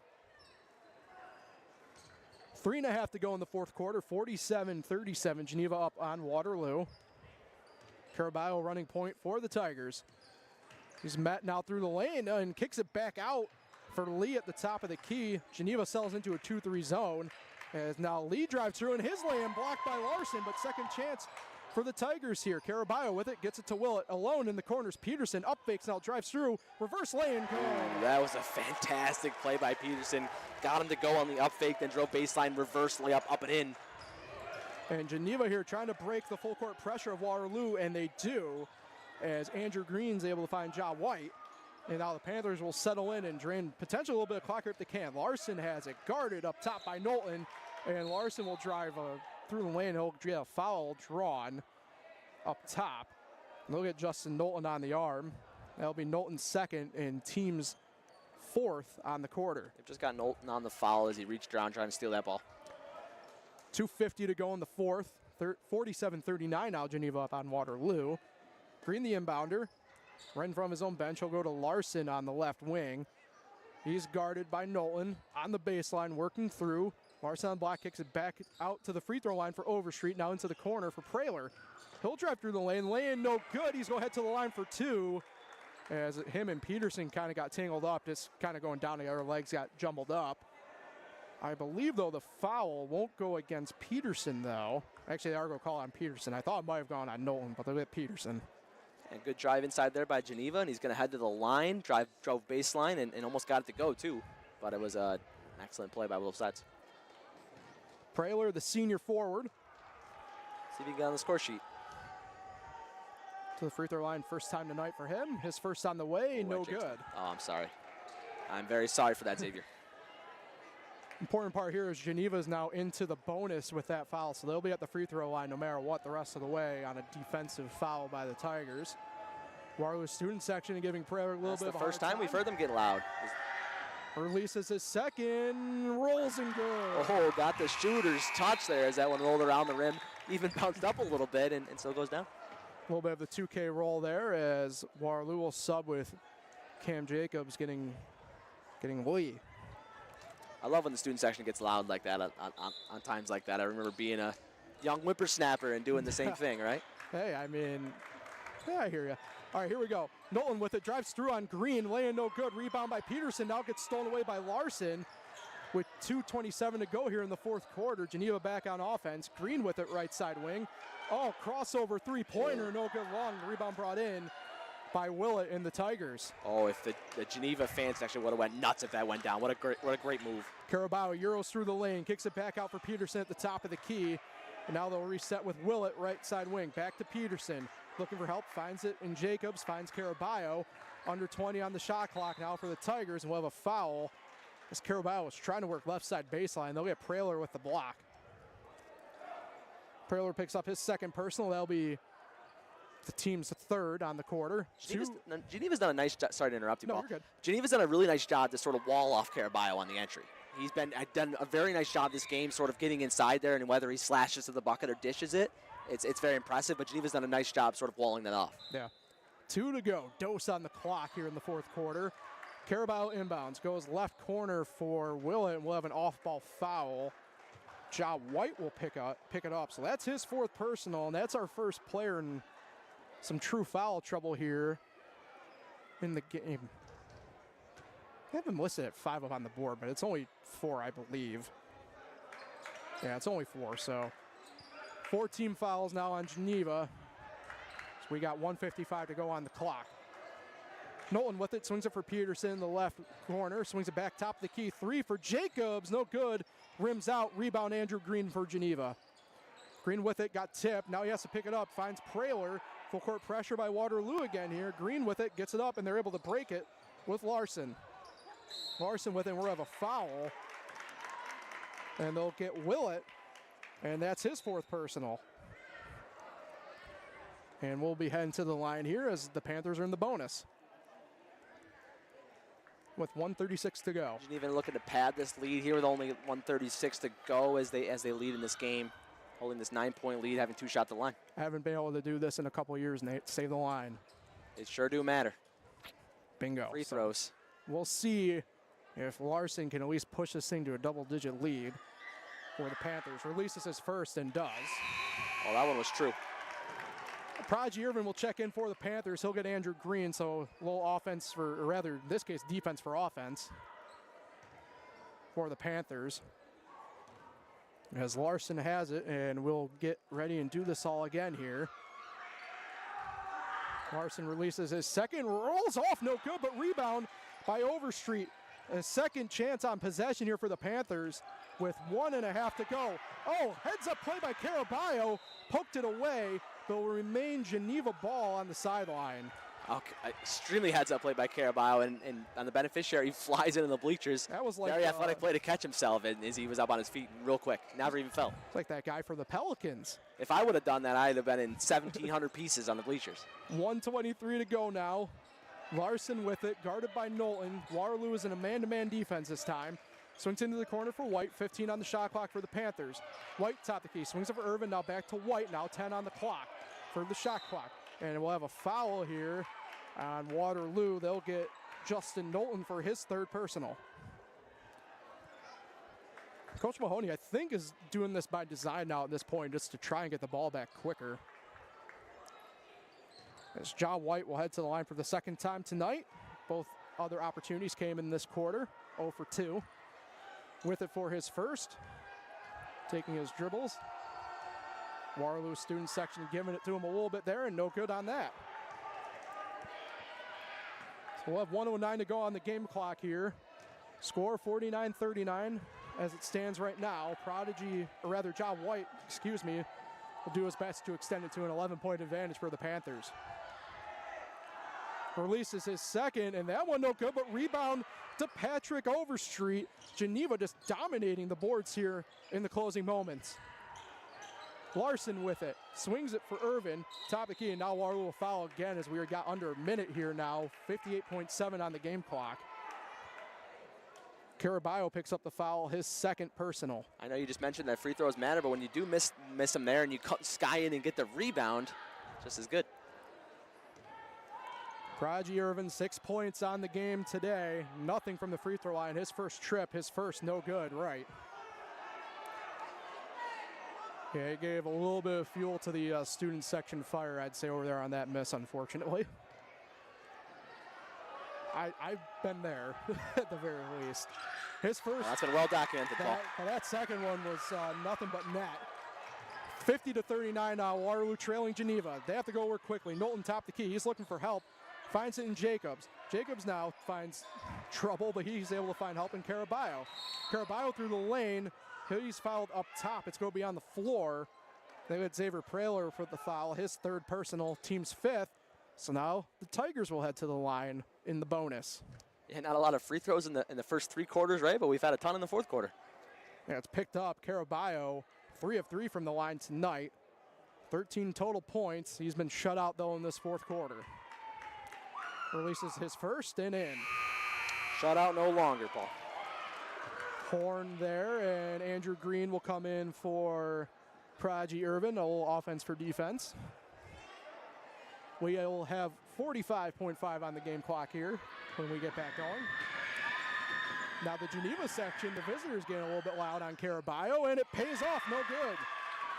3.5 to go in the fourth quarter. 47-37. Geneva up on Waterloo. Caraballo running point for the Tigers. He's met now through the lane and kicks it back out for Lee at the top of the key. Geneva sells into a 2-3 zone. As now Lee drives through, and his lane blocked by Larson, but second chance for the Tigers here. Caraballo with it, gets it to Willett. Alone in the corners, Peterson up fakes, now drives through. Reverse lane. That was a fantastic play by Peterson. Got him to go on the up fake, then drove baseline, reverse layup, up and in. And Geneva here trying to break the full court pressure of Waterloo, and they do, as Andrew Green's able to find Ja White. And now the Panthers will settle in and drain potentially a little bit of clock here if they can. Larson has it guarded up top by Knowlton, and Larson will drive through the lane. He'll get a foul drawn up top. Look at Justin Knowlton on the arm. That'll be Knowlton's second and team's fourth on the quarter. They've just got Knowlton on the foul as he reached around trying to steal that ball. 2:50 to go in the fourth. 47-39 now, Geneva up on Waterloo. Green the inbounder. Right in front of his own bench, he'll go to Larson on the left wing. He's guarded by Knowlton on the baseline, working through. Larson on block, kicks it back out to the free throw line for Overstreet, now into the corner for Praylor. He'll drive through the lane, laying no good. He's going to head to the line for two. As him and Peterson kind of got tangled up, just kind of going down together, their legs got jumbled up. I believe, though, the foul won't go against Peterson, though. Actually, they are going to call on Peterson. I thought it might have gone on Knowlton, but they'll get Peterson. And good drive inside there by Geneva, and he's going to head to the line, drove baseline, and almost got it to go, too. But it was an excellent play by both sides. Praylor, the senior forward. See if he can get on the score sheet. To the free throw line, first time tonight for him. His first on the way, no good. Oh, I'm sorry. I'm very sorry for that, Xavier. Important part here is Geneva's now into the bonus with that foul, so they'll be at the free throw line no matter what the rest of the way on a defensive foul by the Tigers. Waterloo student section giving Praylor a little bit of a hard time. That's the first time we've heard them get loud. Releases his second, rolls and good. Oh, got the shooter's touch there as that one rolled around the rim. Even bounced up a little bit and still goes down. A little bit of the 2K roll there as Waterloo will sub with Cam Jacobs getting Lee. I love when the student section gets loud like that on times like that. I remember being a young whippersnapper and doing the same thing, right? Hey, I mean, Yeah, I hear you. All right, here we go. Nolan with it, drives through on Green, laying no good. Rebound by Peterson, now gets stolen away by Larson. With 2:27 to go here in the fourth quarter, Geneva back on offense. Green with it, right side wing. Oh, crossover three-pointer, no good long. The rebound brought in by Willett and the Tigers. Oh, if the Geneva fans actually would have went nuts if that went down. What a great move. Carabao Euros through the lane, kicks it back out for Peterson at the top of the key. And now they'll reset with Willett, right side wing. Back to Peterson, looking for help, finds it in Jacobs, finds Carabao. Under 20 on the shot clock now for the Tigers, and we'll have a foul as Carabao is trying to work left side baseline. They'll get Praler with the block. Praler picks up his second personal. That'll be the team's third on the quarter. Geneva's done a nice job. Sorry to interrupt you, No, Paul. you're good. Geneva's done a really nice job to sort of wall off Carabao on the entry. He's done a very nice job this game, sort of getting inside there, and whether he slashes to the bucket or dishes it, it's very impressive. But Geneva's done a nice job sort of walling that off. Yeah. 2 to go. Dose on the clock here in the fourth quarter. Carabao inbounds, goes left corner for Willett, and we'll have an off-ball foul. Ja White will pick it up. So that's his fourth personal, and that's our first player in some true foul trouble here in the game. I have him listed at 5 up on the board, but it's only 4, I believe. Yeah, it's only 4, so 4 team fouls now on Geneva. So we got 1:55 to go on the clock. Nolan with it, swings it for Peterson in the left corner, swings it back top of the key. 3 for Jacobs, no good. Rims out, rebound Andrew Green for Geneva. Green with it, got tipped. Now he has to pick it up, finds Praler. Full court pressure by Waterloo again here. Green with it, gets it up, and they're able to break it with Larson. Larson with it, and we'll have a foul. And they'll get Willett, and that's his fourth personal. And we'll be heading to the line here as the Panthers are in the bonus with 1:36 to go. Geneva looking to pad this lead here with only 1:36 to go as they lead in this game, holding this 9-point lead, having 2 shots at the line. I haven't been able to do this in a couple of years, Nate. Save the line. It sure do matter. Bingo. Free throws. We'll see if Larson can at least push this thing to a double-digit lead for the Panthers. Releases his first and does. Oh, that one was true. Prodigy Irvin will check in for the Panthers. He'll get Andrew Green, so a little offense for, or rather, in this case, defense for offense for the Panthers. As Larson has it, and we'll get ready and do this all again here. Larson releases his second, rolls off, no good, but rebound by Overstreet. A second chance on possession here for the Panthers with 1.5 to go. Oh, heads up play by Carabao, poked it away. They'll remain Geneva ball on the sideline. Okay, extremely heads-up play by Carabao, and on the beneficiary, he flies into the bleachers. That was like very athletic play to catch himself, and as he was up on his feet real quick, never even fell. Like that guy for the Pelicans. If I would have done that, I'd have been in 1,700 pieces on the bleachers. 1:23 to go now. Larson with it, guarded by Knowlton. Waterloo is in a man-to-man defense this time. Swings into the corner for White, 15 on the shot clock for the Panthers. White top the key, swings it for Irvin, now back to White, now 10 on the clock for the shot clock. And we'll have a foul here on Waterloo. They'll get Justin Knowlton for his third personal. Coach Mahoney, I think, is doing this by design now at this point, just to try and get the ball back quicker. As John White will head to the line for the second time tonight. Both other opportunities came in this quarter, 0 for 2. With it for his first, taking his dribbles. Waterloo student section giving it to him a little bit there, and no good on that. So we'll have 1:09 to go on the game clock here. Score 49-39 as it stands right now. Prodigy, or rather John White, will do his best to extend it to an 11-point advantage for the Panthers. Releases his second, and that one no good, but rebound to Patrick Overstreet. Geneva just dominating the boards here in the closing moments. Larson with it, swings it for Irvin, top of the key, and now Waterloo will foul again as we got under a minute here now, 58.7 on the game clock. Carabao picks up the foul, his second personal. I know you just mentioned that free throws matter, but when you do miss them there and you sky in and get the rebound, just as good. Prodigy Irvin, 6 points on the game today. Nothing from the free throw line. His first trip, his first no good, right. Yeah, it gave a little bit of fuel to the student section fire, I'd say, over there on that miss, unfortunately. I've been there, at the very least. His first... Well, that's been well documented, Paul. That second one was nothing but net. 50-39 now, Waterloo trailing Geneva. They have to go work quickly. Knowlton topped the key. He's looking for help. Finds it in Jacobs. Jacobs now finds trouble, but he's able to find help in Caraballo. Caraballo through the lane. He's fouled up top. It's going to be on the floor. They had Xavier Praler for the foul, his third personal, team's fifth. So now the Tigers will head to the line in the bonus. Yeah, not a lot of free throws in the first 3 quarters, right? But we've had a ton in the fourth quarter. Yeah, it's picked up. Caraballo, 3 of 3 from the line tonight. 13 total points. He's been shut out, though, in this fourth quarter. Releases his first and in. Shut out no longer, Paul. Horn there, and Andrew Green will come in for Prodigy Irvin, a little offense for defense. We will have 45.5 on the game clock here when we get back going. Now the Geneva section, the visitors getting a little bit loud on Caraballo, and it pays off, no good.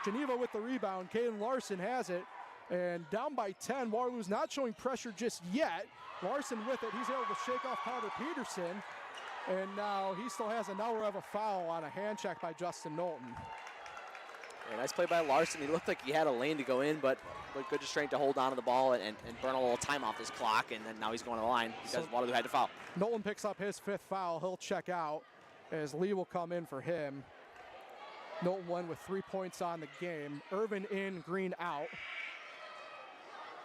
Geneva with the rebound, Caden Larson has it, and down by 10. Waterloo's not showing pressure just yet. Larson with it, he's able to shake off Carter Peterson, and now he still has it. Now we have a foul on a hand check by Justin Knowlton. Yeah, nice play by Larson. He looked like he had a lane to go in, but good restraint to hold on to the ball and burn a little time off his clock, and then now he's going to the line because Waterloo had to foul. Knowlton picks up his 5th foul. He'll check out as Lee will come in for him. Knowlton won with 3 points on the game. Irvin in, Green out.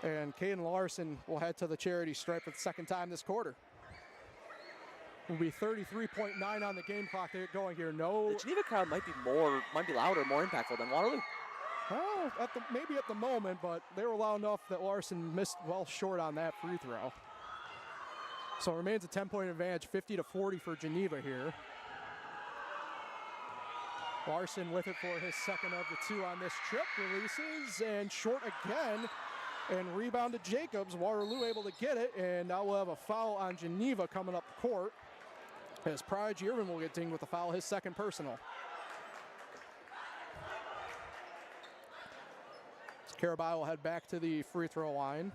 And Caden Larson will head to the charity stripe for the second time this quarter. Will be 33.9 on the game clock to get going here. No. The Geneva crowd might be louder, more impactful than Waterloo. Well, maybe at the moment, but they were loud enough that Larson missed well short on that free throw. So it remains a 10-point advantage, 50-40 for Geneva here. Larson with it for his second of the 2 on this trip. Releases and short again. And rebound to Jacobs. Waterloo able to get it, and now we'll have a foul on Geneva coming up the court. As Prodigy Irvin will get dinged with a foul, his second personal. Caraballo will head back to the free throw line.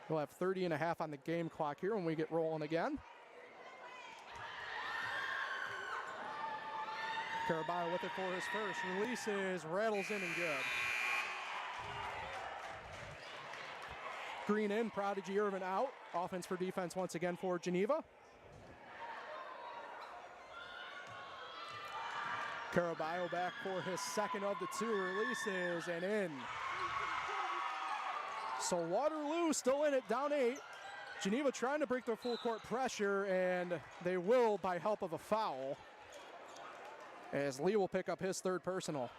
We'll have 30.5 on the game clock here when we get rolling again. Caraballo with it for his first. Releases, rattles in and good. Green in, Prodigy Irvin out. Offense for defense once again for Geneva. Caraballo back for his second of the 2. Releases and in. So Waterloo still in it, down 8. Geneva trying to break their full court pressure, and they will by help of a foul, as Lee will pick up his third personal.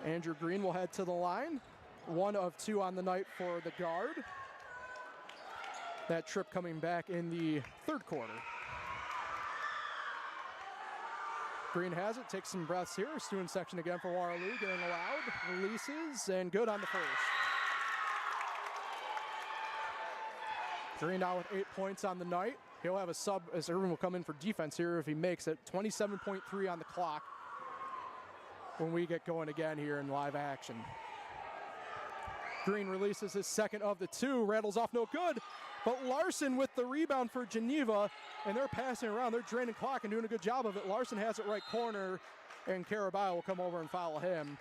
Andrew Green will head to the line. 1 of 2 on the night for the guard. That trip coming back in the third quarter. Green has it, takes some breaths here. Student section again for Waterloo, getting allowed. Releases, and good on the first. Green now with 8 points on the night. He'll have a sub as Irvin will come in for defense here if he makes it. 27.3 on the clock when we get going again here in live action. Green releases his second of the 2, rattles off no good, but Larson with the rebound for Geneva, and they're passing around, they're draining clock and doing a good job of it. Larson has it right corner, and Caraballo will come over and foul him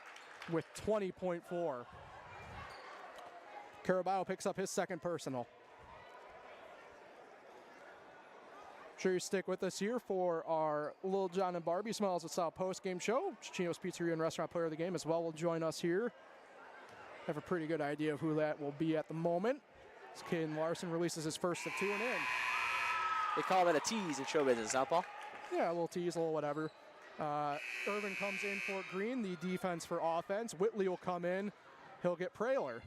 with 20.4. Caraballo picks up his second personal. Sure you stick with us here for our Lil John and Barbie Smiles at South post-game show. Chino's Pizzeria and Restaurant Player of the Game as well will join us here. Have a pretty good idea of who that will be at the moment. As Caden Larson releases his first of 2 and in. They call that a tease in show business, huh, Paul? Yeah, a little tease, a little whatever. Irvin comes in for Green, the defense for offense. Whitley will come in. He'll get Praler.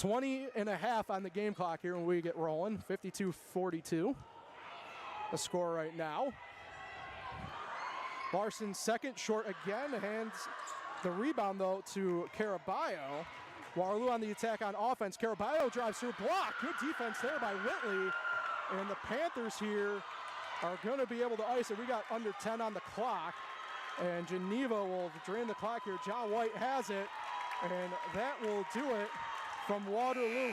20.5 on the game clock here when we get rolling. 52-42. The score right now. Larson second, short again, hands the rebound though to Caraballo. Waterloo on the attack on offense. Caraballo drives through, block. Good defense there by Whitley. And the Panthers here are going to be able to ice it. We got under 10 on the clock. And Geneva will drain the clock here. John White has it. And that will do it from Waterloo,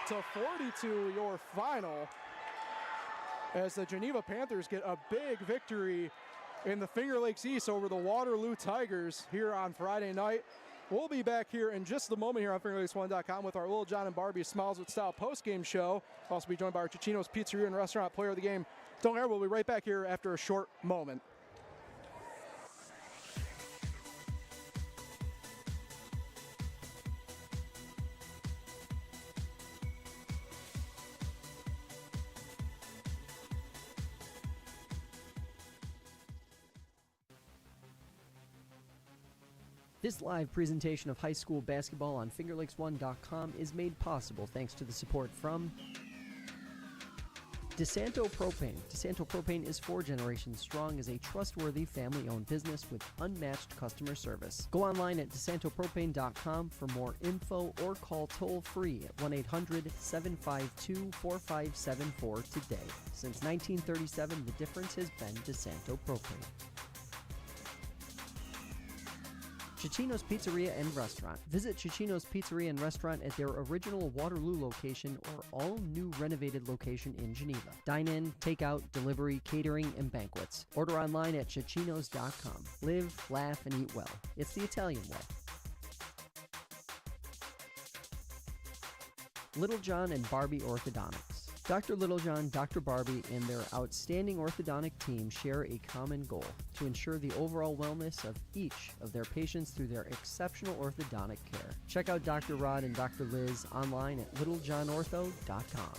52-42, your final. As the Geneva Panthers get a big victory in the Finger Lakes East over the Waterloo Tigers here on Friday night. We'll be back here in just a moment here on FingerLakes1.com with our Little John and Barbie Smiles with Style post-game show. We'll also be joined by our Cicino's Pizzeria and Restaurant player of the game. Don't worry, we'll be right back here after a short moment. This live presentation of high school basketball on FingerLakes1.com is made possible thanks to the support from DeSanto Propane. DeSanto Propane is 4 generations strong as a trustworthy family-owned business with unmatched customer service. Go online at DeSantoPropane.com for more info or call toll-free at 1-800-752-4574 today. Since 1937, the difference has been DeSanto Propane. Cicino's Pizzeria and Restaurant. Visit Cicino's Pizzeria and Restaurant at their original Waterloo location or all-new renovated location in Geneva. Dine-in, takeout, delivery, catering, and banquets. Order online at Cicinos.com. Live, laugh, and eat well. It's the Italian way. Little John and Barbie Orthodontics. Dr. Littlejohn, Dr. Barbie, and their outstanding orthodontic team share a common goal: to ensure the overall wellness of each of their patients through their exceptional orthodontic care. Check out Dr. Rod and Dr. Liz online at littlejohnortho.com.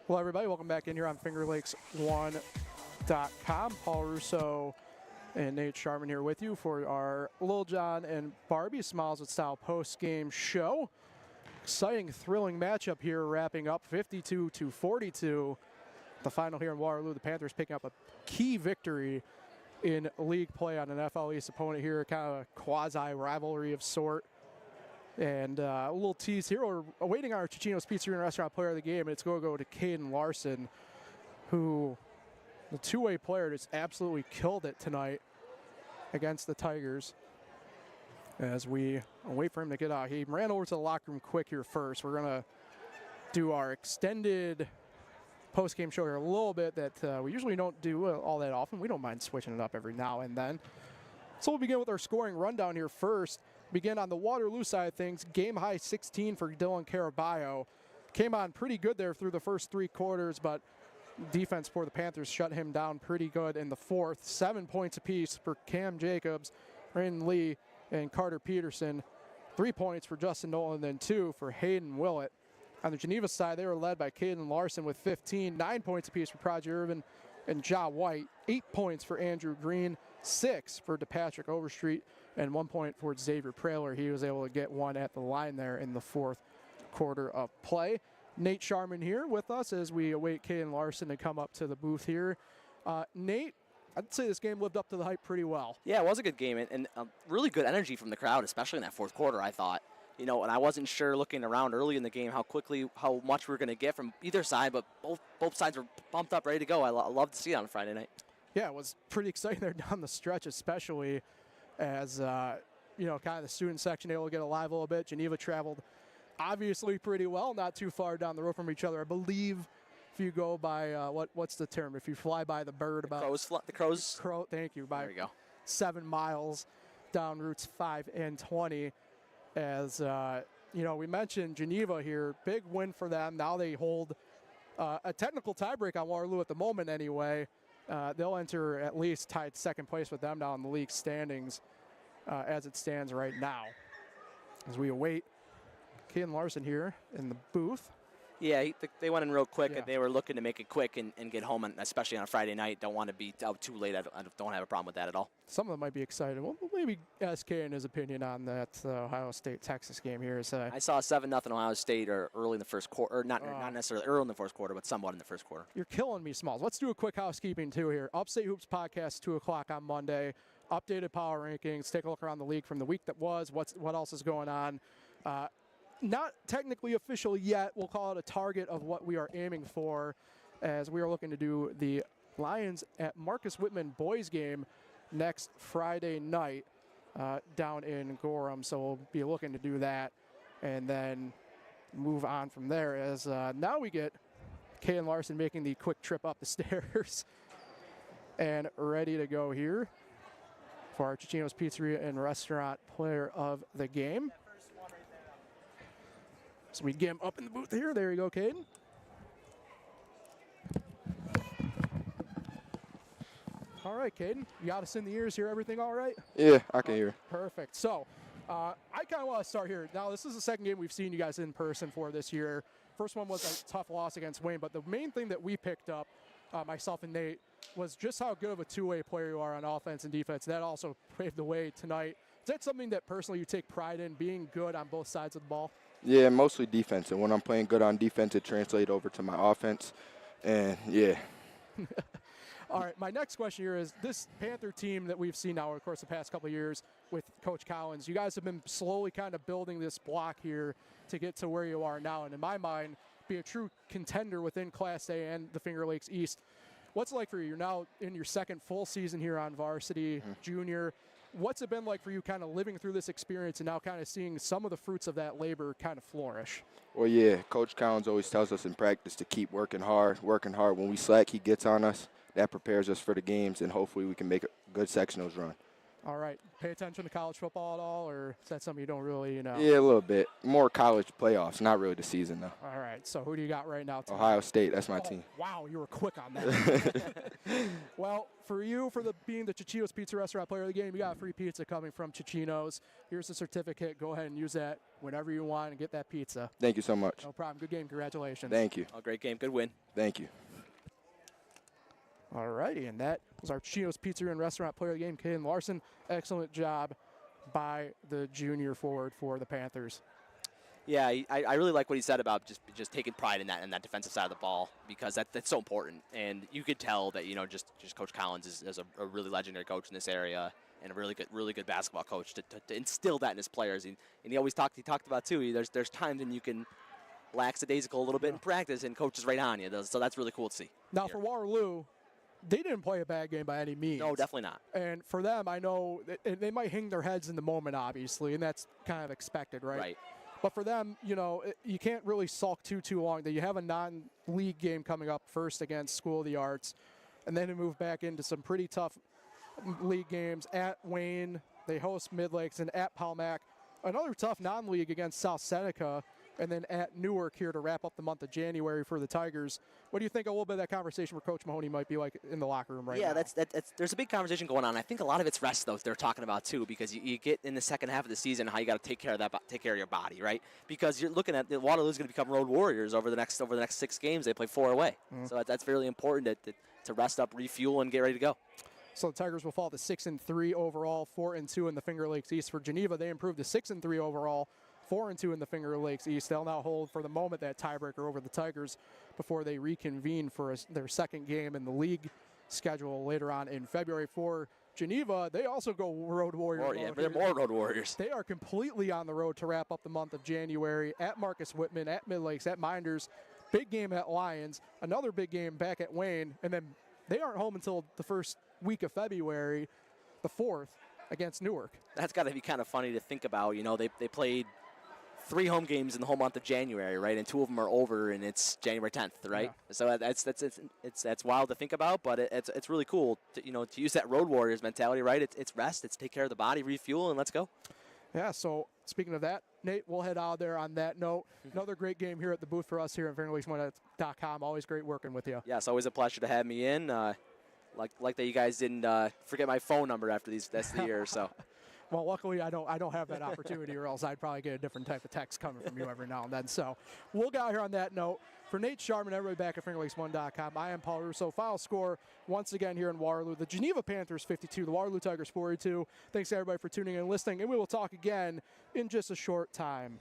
Hello, everybody. Welcome back in here on FingerLakes1.com. Paul Russo and Nate Sharman here with you for our Lil John and Barbie Smiles with Style post-game show. Exciting, thrilling matchup here, wrapping up 52-42. The final here in Waterloo, the Panthers picking up a key victory in league play on an FL East opponent here, kind of a quasi-rivalry of sort. And a little tease here, we're awaiting our Cicino's Pizzeria and Restaurant player of the game, and it's going to go to Caden Larson, who, the two-way player, just absolutely killed it tonight against the Tigers. As we wait for him to get out, he ran over to the locker room quick here first. We're going to do our extended post-game show here a little bit that we usually don't do all that often. We don't mind switching it up every now and then. So we'll begin with our scoring rundown here first. Begin on the Waterloo side of things. Game high 16 for Dylan Caraballo. Came on pretty good there through the first 3 quarters, but defense for the Panthers shut him down pretty good in the fourth. 7 points apiece for Cam Jacobs, Raymond Lee, and Carter Peterson. 3 points for Justin Nolan, then 2 for Hayden Willett. On the Geneva side, they were led by Caden Larson with 15. 9 points apiece for Prodigy Irvin and Ja White. 8 points for Andrew Green. 6 for DePatrick Overstreet, and 1 point for Xavier Praler. He was able to get one at the line there in the fourth quarter of play. Nate Sharman here with us as we await Caden Larson to come up to the booth here. Nate, I'd say this game lived up to the hype pretty well. Yeah, it was a good game, and really good energy from the crowd, especially in that fourth quarter, I thought. You know, and I wasn't sure looking around early in the game how much we were going to get from either side, but both sides were pumped up, ready to go. I love to see it on Friday night. Yeah, it was pretty exciting there down the stretch, especially as, you know, kind of the student section able to get alive a little bit. Geneva traveled obviously pretty well, not too far down the road from each other. I believe if you go by, what's the term? If you fly by the bird about... The crows. Thank you. By there you go. 7 miles down routes 5 and 20. As, you know, we mentioned Geneva here. Big win for them. Now they hold a technical tiebreak on Waterloo at the moment anyway. They'll enter at least tied second place with them now in the league standings as it stands right now. As we await Caden Larson here in the booth. Yeah, they went in real quick, Yeah. and they were looking to make it quick and get home, especially on a Friday night. Don't want to be out too late. I don't have a problem with that at all. Some of them might be excited. Well, maybe ask Kay and his opinion on that Ohio State-Texas game here. I saw 7-0 Ohio State early in the first quarter, or not necessarily early in the first quarter, but somewhat in the first quarter. You're killing me, Smalls. Let's do a quick housekeeping, too, here. Upstate Hoops podcast, 2 o'clock on Monday. Updated power rankings. Take a look around the league from the week that was. What else is going on? Not technically official yet. We'll call it a target of what we are aiming for, as we are looking to do the Lions at Marcus Whitman boys game next Friday night down in Gorham. So we'll be looking to do that and then move on from there, as now we get Kay and Larson making the quick trip up the stairs and ready to go here for our Cicino's Pizzeria and Restaurant player of the game. So we get him up in the booth here. There you go, Caden. All right, Caden, you got us in the ears here. Everything all right? Yeah, I can hear. Perfect. So I kind of want to start here. Now, this is the second game we've seen you guys in person for this year. First one was a tough loss against Wayne, but the main thing that we picked up, myself and Nate, was just how good of a two-way player you are on offense and defense. That also paved the way tonight. Is that something that personally you take pride in, being good on both sides of the ball? Yeah, mostly defense. And when I'm playing good on defense, it translates over to my offense. And, yeah. All right, my next question here is this Panther team that we've seen now, of course, the past couple of years with Coach Collins, you guys have been slowly kind of building this block here to get to where you are now. And in my mind, be a true contender within Class A and the Finger Lakes East. What's it like for you? You're now in your second full season here on varsity, junior. What's it been like for you kind of living through this experience and now kind of seeing some of the fruits of that labor kind of flourish? Well, yeah, Coach Collins always tells us in practice to keep working hard. When we slack, he gets on us. That prepares us for the games, and hopefully we can make a good sectionals run. All right. Pay attention to college football at all, or is that something you don't really, Yeah, a little bit. More college playoffs, not really the season, though. All right. So who do you got right now tonight? Ohio State, that's my team. Wow, you were quick on that. Well, for you, being the Cicino's Pizza Restaurant player of the game, you got free pizza coming from Cicino's. Here's the certificate. Go ahead and use that whenever you want and get that pizza. Thank you so much. No problem. Good game. Congratulations. Thank you. Oh, great game. Good win. Thank you. All righty, and that was our Cicino's Pizzeria and Restaurant player of the game, Caden Larson. Excellent job by the junior forward for the Panthers. Yeah, I really like what he said about just taking pride in that defensive side of the ball, because that's so important. And you could tell that, you know, just Coach Collins is a really legendary coach in this area and a really good basketball coach to instill that in his players. And he always talked about too. There's times when you can lackadaisical a little bit in practice, and coach is right on you. So that's really cool to see. Now for Waterloo, they didn't play a bad game by any means. No, definitely not. And for them, I know they might hang their heads in the moment, obviously, and that's kind of expected, right? Right. But for them, you know, you can't really sulk too long. That you have a non-league game coming up first against School of the Arts, and then to move back into some pretty tough league games at Wayne. They host Mid-Lakes, and at Palmac. Another tough non-league against South Seneca, and then at Newark here to wrap up the month of January for the Tigers. What do you think a little bit of that conversation with Coach Mahoney might be like in the locker room right now? Yeah, there's a big conversation going on. I think a lot of it's rest, though, they're talking about, too, because you get in the second half of the season how you got to take care of your body, right? Because you're looking at Waterloo's going to become road warriors over the next 6 games. They play 4 away. So that's really important to rest up, refuel, and get ready to go. So the Tigers will fall to 6-3 overall, 4-2 in the Finger Lakes East. For Geneva, they improved to 6-3 overall, 4-2 in the Finger Lakes East. They'll now hold for the moment that tiebreaker over the Tigers before they reconvene for their second game in the league schedule later on in February. For Geneva, they also go road warrior. Yeah, they're more road warriors. They are completely on the road to wrap up the month of January at Marcus Whitman, at Mid-Lakes, at Minders. Big game at Lions, another big game back at Wayne, and then they aren't home until the first week of February, the 4th, against Newark. That's got to be kind of funny to think about. You know, they played 3 home games in the whole month of January, right? And 2 of them are over, and it's January 10th, right? Yeah. So that's wild to think about, but it's really cool to use that road warriors mentality, right? It's rest, it's take care of the body, refuel, and let's go. Yeah. So speaking of that, Nate, we'll head out there on that note. Another great game here at the booth for us here at FingerLakes1.com. Always great working with you. Yeah, it's always a pleasure to have me in. Like that you guys didn't forget my phone number after the year. So. Well, luckily I don't have that opportunity, or else I'd probably get a different type of text coming from you every now and then. So we'll go out here on that note. For Nate Sharman, everybody back at FingerLakes1.com, I am Paul Russo. Final score once again here in Waterloo. The Geneva Panthers 52, the Waterloo Tigers 42. Thanks to everybody for tuning in and listening, and we will talk again in just a short time.